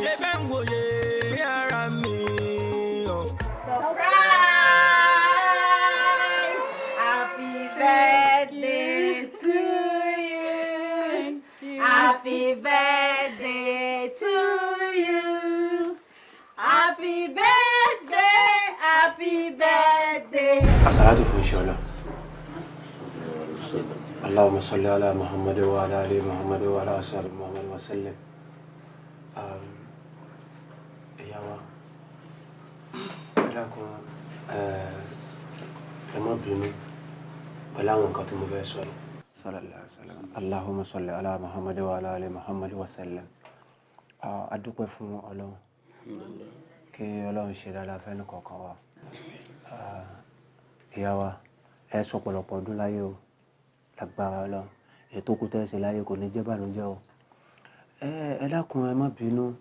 ṣe bẹ́ẹ̀ ń wòye rí ara mi. Surprise! Happy birthday to you. Happy birthday to you. Happy birthday, happy birthday. As-salatu fún iṣẹ́ ọlọ́. Allahumma salli ala Muhammad wa ala ali Muhammad wa ala ashabi Muhammad wa sallim. Ìyá wa, ẹ̀dàkùn ẹ má bínú pẹ̀lú àwọn nǹkan tí mo fẹ́ sọ. Sallallahu alaihi wasallam. Allahumma salli ala Muhammad wa ala ali Muhammad wa sallim. A dúpẹ́ fún Ọlọ́run. Kí Ọlọ́run ṣe dáadáa fẹ́ ní kọ̀ọ̀kan wa. Ìyá wa, ẹ sọ pọ̀lọpọ̀ ọdún láyé o. Lágbára Ọlọ́run. Ètò kú tẹ́ ṣe láyé kò ní jẹ́ bànújẹ́ o. Ẹ dákun ẹ má bínú.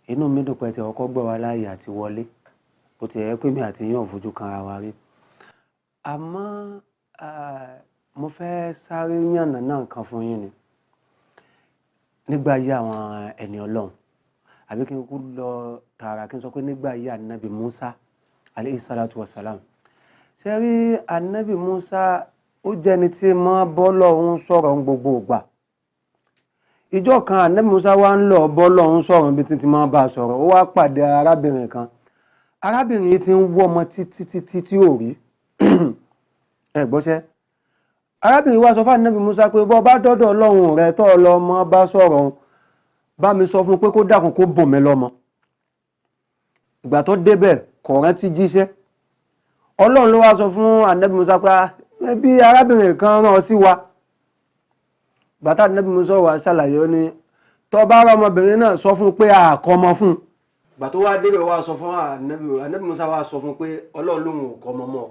Inú mi dùn pé tí ọkọ gbọ́ wa láàyè àti wọlé. Bó ti yẹ pé mi àti yín ò fojú kan ara wa rí. Àmọ́ mo fẹ́ sáré yànnà náà nǹkan fún yín ni. Nígbà yí àwọn ẹni Ọlọ́run. Àbí kí n kú lọ tààrà kí n sọ pé nígbà yí Ànábì Musa alayhi salatu wa salam. Ṣé rí Ànábì Musa ó jẹ́ni tí máa bọ́ lọ́hún sọ̀rọ̀ gbogbo ìgbà. Ìjọ́ kan Ànábì Musa wá ń lọ bọ́ lọ́hún sọ̀rọ̀ bí tí máa bá sọ̀rọ̀ ó wá pàdé arábìnrin kan. Arábìnrin yìí ti ń wọ́ ọmọ títí tí ò rí. Ẹ gbọ́ṣẹ́. Arábìnrin wá sọ fún Ànábì Musa pé bọ́ bá dọ́dọ̀ Ọlọ́run rẹ̀ tọ́ lọ mọ́ bá sọ̀rọ̀ bá mi sọ fún pé kó dákun kó bò mí lọ́mọ. Ìgbà tó débẹ̀ kò rántí jíṣẹ́. Ọlọ́run ló wá sọ fún Ànábì Musa pé bí arábìnrin kan rán sí wa. Bàtà Ànábì Musa wá ṣàlàyé ó ní tó bá rọ ọmọbìnrin náà sọ fún pé àkọ́mọ fún. Ìgbà tó wá débẹ̀ wá sọ fún Ànábì Musa wá sọ fún pé Ọlọ́run lòun ò kọ́mọ mọ́.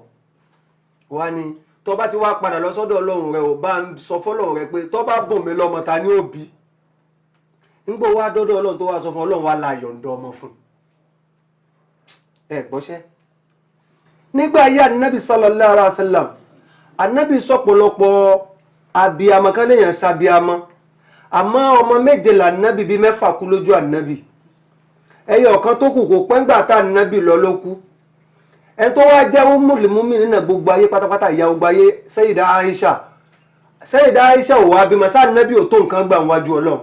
Wá ní tó bá ti wá padà lọ sọ́dọ̀ Ọlọ́run rẹ̀ ò bá ń sọ fọ́lọ́run rẹ̀ pé tó bá bò mí lọ́mọ ta ni ó bí. Nígbà wá dọ́dọ̀ Ọlọ́run tó wá sọ fún Ọlọ́run wá la yọ̀ǹda ọmọ fún. Ẹ gbọ́ṣẹ́. Nígbà yí Ànábì sallallahu alaihi wasallam Ànábì sọ̀pọ̀lọpọ̀ abiyamọ kan léèyàn ṣàbíamọ àmọ́ ọmọ méje l'Ànábì bíi mẹ́fà kú lójú Ànábì ẹyọ kan tó kù kò pẹ́ngbà tá Ànábì lọ ló kú ẹ tó wá jẹ́ Ummul Mu'minin nínú gbogbo ayé pátápátá ìyá gbogbo ayé Sayyida Aisha sẹ́yìn dá iṣẹ́ òwò abimọ sáà nábì ò tó nǹkan gbà wájú Ọlọ́run.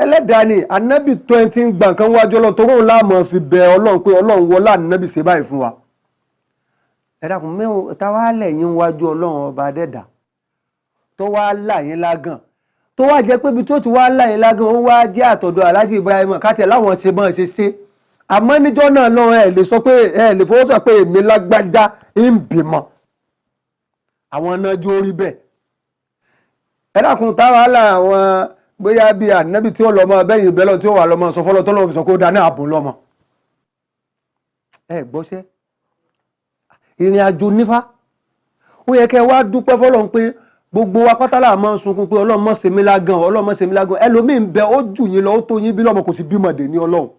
ẹlẹ́dàá ni ànábì 20 gbà nǹkan wájú Ọlọ́run tó rún láàmú fi bẹ Ọlọ́run pé Ọlọ́run wọlá ànábì ṣe báyìí fún wa. ẹ dákun mẹ́wọ̀n táwa lẹ́yìn wájú Ọlọ́run ọba dẹ́dà tó wá láyìn lágàn tó wá jẹ́ pé ibi tó ti wá láyìn lágàn ó wá jẹ́ àtọ̀dọ̀ Alhaji Ibrahim káàtì láwọn ṣe bọ́n ṣe àmọ́ níjọ́ náà lọ ẹ lè sọ pé ẹ lè fọwọ́ sọ pé èmi lágbájá ń bímọ àwọn náà jó rí bẹ́ẹ̀. ẹ dákun táwa láwọn bóyá bíi ànábì tí ó lọ́mọ bẹ́yìn bẹ́lọ̀ tí ó wà lọ́mọ sọ fọ́lọ́ tó lọ́mọ fi sọ kó dáná ààbò lọ́mọ. ẹ gbọ́sẹ́ ìrìn àjò nífà ó yẹ kẹ́ wá dúpẹ́ fọ́lọ́run pé gbogbo wa pátá là máa ń sunkún pé Ọlọ́run má ṣe mí lágàn Ọlọ́run má ṣe mí lágàn ẹlòmíì ń bẹ ó jù yín lọ ó tó yín bí lọ́mọ kò sì bímọ dè ní Ọlọ́run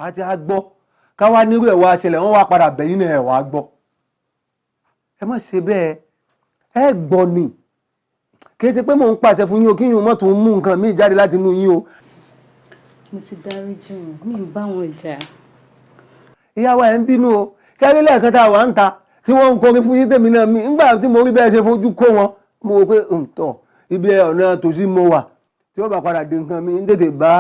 àti àgbọ́ káwá nírú ẹ̀ wá ṣẹlẹ̀ wọ́n wá padà bẹ̀yìn náà ẹ̀ wá gbọ́ ẹ má ṣe bẹ́ẹ̀ ẹ gbọ́ ni kì í ṣe pé mò ń pàṣẹ fún yín o kí yín o mọ́ tó ń mú nǹkan míì jáde láti inú yín o. mo ti dáríjì wọn mi ò bá wọn jà. ìyàwó ẹ̀ ń bínú o sẹ́rí lẹ́ẹ̀kan tá a wà ń ta tí wọ́n ń kọrin fún yín tèmi náà mi nígbà tí mo rí bẹ́ẹ̀ ṣe fojú kó wọn mo rò pé tọ̀ ibi ọ̀nà tòsí mo wà tí wọ́n bá padà dé nǹkan mi ń tètè bá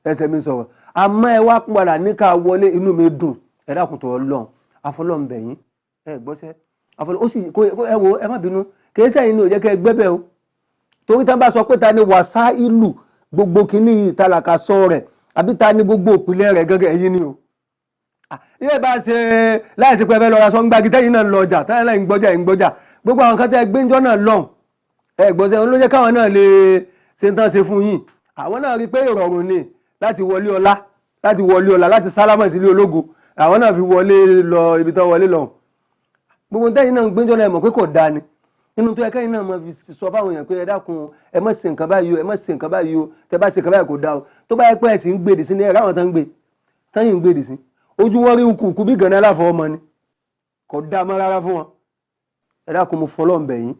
ẹsẹ̀ mi sọ̀rọ̀ àmọ́ ẹ wá padà ní ká wọlé inú mi dùn ẹ dákun tó Ọlọ́run afọlọ́nbẹ̀yìn ẹ gbọ́sẹ́ afọlọ́ ó sì ẹ wo ẹ má bínú kìí sẹ́yìn ní òjẹ́ kẹ́ ẹ gbẹ́bẹ̀ o torí tá bá sọ pé ta ni wàsá ìlú gbogbo kìíní ìtàlàkà sọ rẹ̀ àbí ta ni gbogbo òpìlẹ̀ rẹ̀ gẹ́gẹ́ ẹ̀yìn ni o. ilé bá ṣe láìsí pé ẹ lọ ra sọ́ngbàgì tẹ́yìn náà lọ ọjà tẹ́yìn náà ń gbọ́jà gbogbo àwọn kan tẹ́ gbẹ́njọ́ náà lọ́hùn ẹ gbọ́sẹ̀ ló jẹ́ káwọn náà lè ṣe tán ṣe fún yín àwọn náà rí pé ìrọ̀rùn ni láti wọlé ọlá láti sálámà sílé ológo àwọn náà fi wọlé lọ ibi tán wọlé lọ́hùn gbogbo tẹ́yìn náà gbẹ́njọ́ náà mọ̀ pé kò dáa ni nínú tó yẹ kẹ́yìn náà máa fi sọ fáwọn èèyàn pé ẹ dákun ẹ má ṣe nǹkan báyìí o ẹ má ṣe nǹkan báyìí o tẹ bá ṣe nǹkan báyìí kò dáa o tó bá yẹ pé ẹ sì ń gbèdì sí ní ẹ̀rọ àwọn tán ń gbé táyìn ń gbèdì sí ojú wọn rí kùkù bí gànà aláfọwọ́ ọmọ ni kò dáa mọ́ rárá fún wọn ẹ dákun mo fọlọ́ ń bẹ̀ yín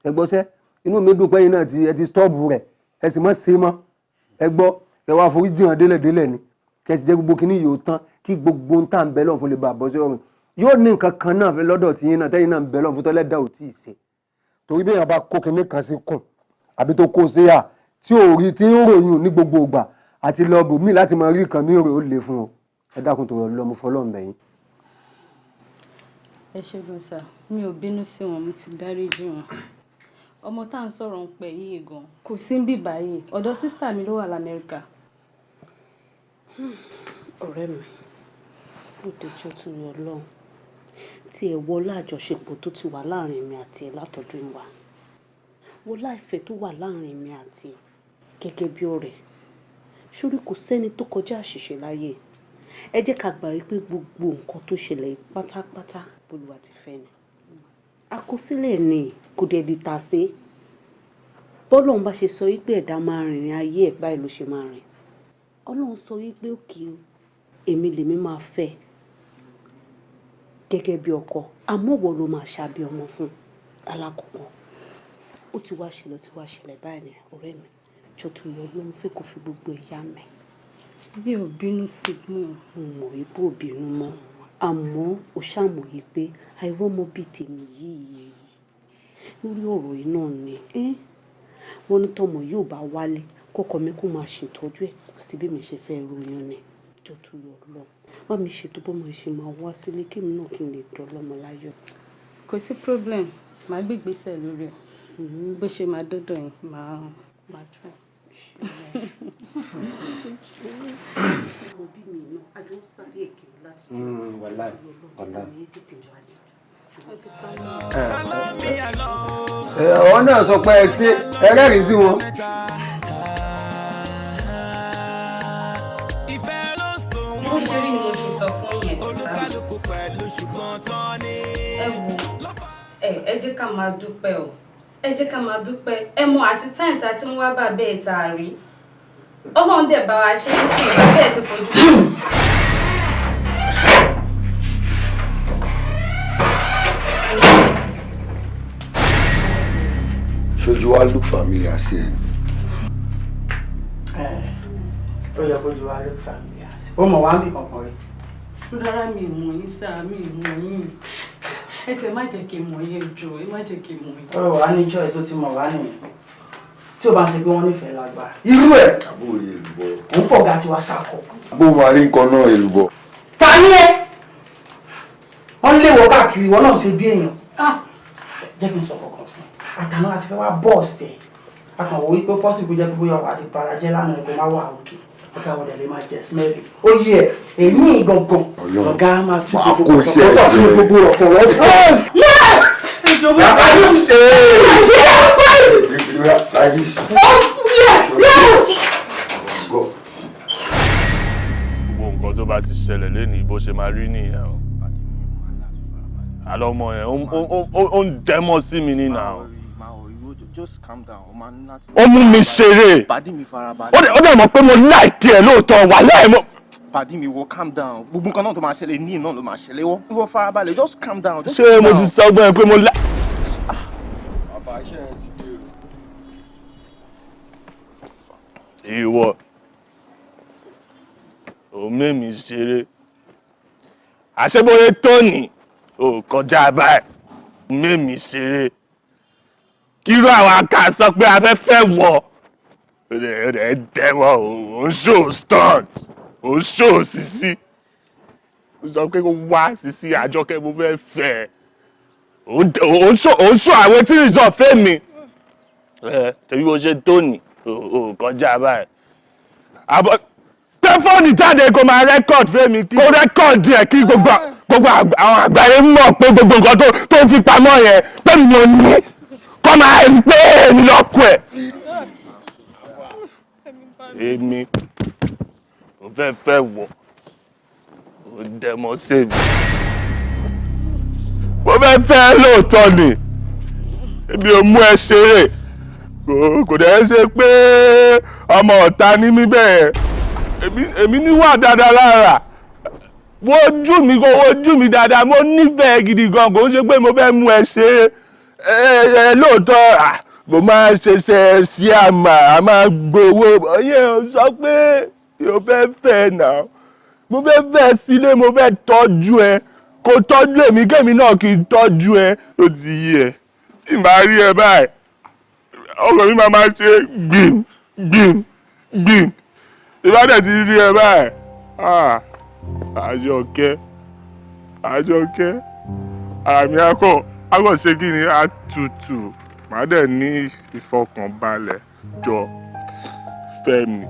ẹ gbọ́sẹ́ inú mi dùn pẹ́yìn náà ẹ ti stọ́ọ̀bù rẹ̀ ẹ sì má ṣe mọ́ ẹ gbọ́ ẹ wá forí jìyàn délẹ̀délẹ̀ ni kẹ́ ẹ ti jẹ́ gbogbo kíní yóò tán kí gbogbo ń tà ń bẹ́ lọ́n fún lè bà bọ́ sí ọrùn yóò ní nǹkan kan náà lọ́dọ̀ tí yín náà tẹ́yìn náà ń bẹ́ lọ́n fún tọ́lẹ́dà ò tí ì ṣe torí bí èèyàn bá kó kinní kan sí kùn àbí tó kó sí à tí ò rí tí ń ròyìn ní gbogbo ìgbà àti lọ bò mí láti máa rí nǹkan mí rè ó lè fún ọ ẹ dákun tó lọ mo fọlọ́run bẹ̀ yín. ẹ ṣẹ́gun sá mi ò bínú sí wọn mo ti dáríjì wọn ọmọ tá à ń sọ̀rọ̀ ń pẹ̀ yìí gan kò sí ń bì báyìí ọ̀dọ̀ sísítà mi ló wà lamẹ́ríkà. ọ̀rẹ́ mi ó dẹjọ́ tó yọ lọ́hùn tí ẹ wọlé àjọṣepọ̀ tó ti wà láàrin mi àti ẹ látọdún wa wọlé ìfẹ́ tó wà láàrin mi àti ẹ gẹ́gẹ́ bí ọ̀rẹ́ sórí kò sẹ́ni tó kọjá àṣìṣe láyé ẹ jẹ́ ká gbà wípé gbogbo nǹkan tó ṣẹlẹ̀ pátápátá bólúwa ti fẹ́ ni àkọsílẹ̀ ni kò dẹ̀ di tà sí bọ́lọ́run bá ṣe sọ wípé ẹ̀dá máa rìnrìn ayé ẹ̀ báyìí ló ṣe máa rìn Ọlọ́run sọ wípé òkè èmi lèmi máa fẹ́ gẹ́gẹ́ bí ọkọ àmọ́ wọ́n ló máa ṣàbí ọmọ fún alákọ̀ọ́kọ́ ó ti wá ṣẹlẹ̀ báyìí ni ọ̀rẹ́ mi jọ tó yọ ló ń fẹ́ kó fi gbogbo ẹ̀yà mẹ́. bí ò bínú sí mọ́. mo mọ̀ wípé ò bínú mọ́ àmọ́ ó ṣàmọ̀yé pé àìrọ́mọ bíi tèmi yìí lórí ọ̀rọ̀ yìí náà ni wọ́n ní tọmọ yóò bá wálé kọ́kọ́ mi kó máa ṣètọ́jú ẹ̀ kò sí bí mi ṣe fẹ́ ròyìn ni jọ tó yọ lọ wá mi ṣètò bó mo ṣe máa wá sílé kí mi náà kí n lè dán lọ́mọ láyọ̀. kò sí problem màá gbé ìgbésẹ̀ lórí ẹ̀ bó ṣe máa dọ́dọ̀ yín máa try. òbí mi náà àjọ ń sáré èké láti wàláì ọ̀hún náà sọ pé ẹ ṣe ẹrẹ́rìí sí wọn. bó ṣe rí ni mo fi sọ fún yẹn sísá ẹ jẹ́ ká máa dúpẹ́ o ẹ jẹ́ ká máa dúpẹ́ ẹ mọ àti táìmù tá a ti ń wá bàbá ẹ̀ tá a rí Ọlọ́run dẹ̀ bá wa ṣe é sí bàbá ẹ̀ ti fojú sí. ṣojú wa look familiar sí ẹ. ó yẹ kójú wa look familiar sí ó mọ̀ wá ń bì kankan rí. rárá mi ò mọ̀ yín sáà mi ò mọ̀ yín ẹ tẹ má jẹ́ kí n mọ̀ yẹn jù ẹ má jẹ́ kí n mọ̀ yẹn. ọ̀rọ̀ wa ní choice tó ti mọ̀ wá nìyẹn tí o bá ṣe pé wọ́n nífẹ̀ẹ́ lágbára irú ẹ̀ àbúrò èlùbọ́. òun fọ̀gá tiwa sákọ̀. bó máa rí nǹkan náà èlùbọ́. ta ni ẹ wọ́n lé wọ káàkiri wọ́n náà ṣe bí èèyàn jẹ́ kí n sọ kankan fún àtàná àti fẹ́ wá bọ́ọ̀sì tẹ̀ akànwò wípé pọ́sìkò jẹ́ pé bóyá àti parajẹ́ lánàá ẹ̀kọ́ máa wà òkè ọ̀gá wọlé lè máa jẹ smẹ́lì ó yí ẹ̀ èmi gangan ọ̀gá máa tún gbogbo ọ̀pọ̀ fún gbogbo ọ̀pọ̀ rẹ̀ fún ìjọba gbogbo nǹkan tó bá ti ṣẹlẹ̀ lẹ́nu bó ṣe máa rí nìyẹn o àlọ́mọ yẹn ó ń dẹ́mọ̀ sí mi nínú àwọn. Just calm down. ó mú mi ṣeré ó dẹ̀ mọ̀ pé mo láìkí ẹ̀ lóòótọ́ wà láì mọ́. Pàdí mi wo calm down. Gbogbo nǹkan náà tó máa ṣẹlẹ̀ ní iná ló máa ṣẹlẹ̀ wọ́n farabalẹ̀ just calm down. ṣé mo ti sọ gbọ́n ẹ pé mo lá. bàbá iṣẹ́ yẹn ti dé o. ìwọ ò mẹ́mi ṣeré àṣebóye tóní ò kọjá báyìí mẹ́mi ṣeré kíró àwọn aka sọ pé afẹ́fẹ́ wọ̀ ó dẹ̀ dẹ́wọ̀ ó ń ṣó stunt ó ń ṣó Sisi ó sọ pé kó wá Sisi Àjọkẹ́ mo fẹ́ fẹ́ ó ń ṣó àwọn tí rìsọ̀ fẹ́ mi tẹ̀bí bó ṣe tóní ò kọjá báyìí àbọ̀ tẹ́fọ́ọ̀nì jáde kó máa rẹ́kọ̀dì fẹ́mi kó rẹ́kọ̀dì ẹ̀ kí gbogbo àwọn àgbáyé mọ̀ pé gbogbo nǹkan tó ń fi pamọ́ yẹn pé mi ò ní kọ́ máa ń gbé èmi lọ́kùn ẹ̀. èmi ò fẹ́ wọ̀ ó dẹ̀mọ́ sèmi mo fẹ́ lóòótọ́ ni èmi ò mú ẹ ṣeré kò dẹ̀ ṣe pé ọmọ ọ̀tá ní mí bẹ́ẹ̀ èmi níwà dáadáa lára wojú mi dáadáa mo nífẹ̀ẹ́ gidi gan kò ń ṣe pé mo fẹ́ mú ẹ ṣeré lóòótọ́ mo máa ṣẹṣẹ sí a máa gbowó ọyẹ sọ pé yóò fẹ́ náà mo fẹ́ sílé mo fẹ́ tọ́jú ẹ kó tọ́jú èmi kémi náà kí n tọ́jú ẹ ó ti yí ẹ tí n bá rí ẹ báyìí ọkọ mi máa ṣe gbìm ìbádẹ́ ti rí ẹ báyìí Àjọkẹ́ àmì akọ ṣe kí ni a tutù màá dẹ̀ ní ìfọkànbalẹ̀ jọ Fẹ́mi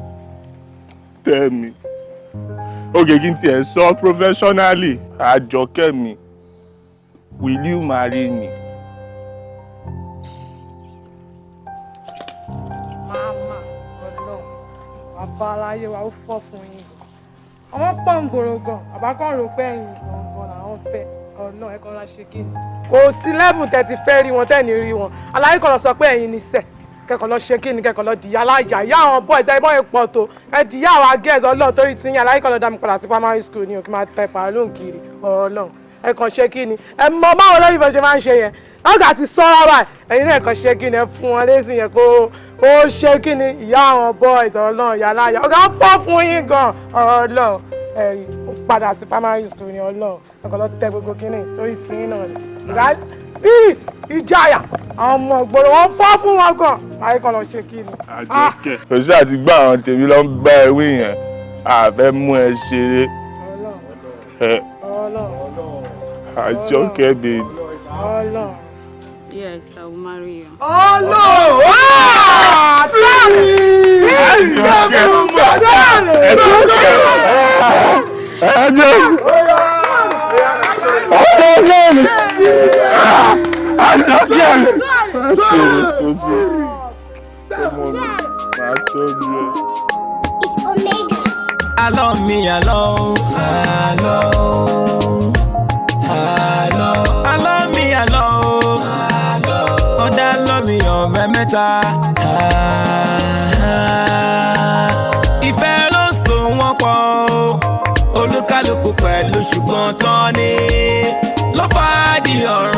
oge kí n tiẹ̀ sọ professionally Àjọkẹ́ mi will you marry me. Mama Ọlọ́run bàbá aláyé wa ó fọ́ fún yín ọmọ pọ̀ǹgòrò gan àbákan rò pé ẹ̀yìn gangan làwọn fẹ́ ọ̀nà ẹ̀kọ́ ra ṣe kí ni. kò sí lẹ́bùn tẹ́ ti fẹ́ rí wọn tẹ́ ní rí wọn aláyé kan lọ sọ pé ẹ̀yin ní sẹ̀ kẹ́kọ̀ọ́ lọ ṣe kí ni kẹ́kọ̀ọ́ lọ dìyà alájà ìyá àwọn boys ẹ̀ bọ́ ipò tó ẹ dìyà àwọn agẹ́ẹ̀sì Ọlọ́run torí ti yín aláyé kan lọ dá mi padà sí primary school ni òkè máa tẹ pàálù kiri Ọlọ́run ẹ kàn ṣe kí ni ẹ mọ báwo lóyún bó ṣe máa ń ṣe yẹn lọ́gà ti sọ́ra báyìí ẹ̀yin náà kàn ṣe kí ni ẹ fún wọn lésì yẹn kó ṣe kí ni ìyá àwọn boys Ọlọ́run ìyá aláya ọ̀gá pọ̀ fún yín gan Ọlọ́run ẹ̀rí ó padà sí primary school ni Ọlọ́run ẹ̀kọ́ lọ tẹ gbogbo kí ni lórí tí yín náà rẹ̀ spirit ìjayà àwọn ọmọ ìgboro wọn fọ́ fún wọn gan láyé kan lọ ṣe kí ni. Àjọkẹ́ òṣì àti gbọ́ àwọn tèmi ló ń bá ẹ wí yẹn àfẹ́ mú ẹ ṣeré Àjọkẹ́ baby. Yes, I will marry you. Oh no! Ah! Allow me alone, alone, alone. Allow me alone, alone. Oh, that love me on my meta. Ìfẹ́ ló so wọ́n pọ̀, olúkálùkù pẹ̀lú ṣùgbọ́n tán ni ló fà á di ọ̀rọ̀.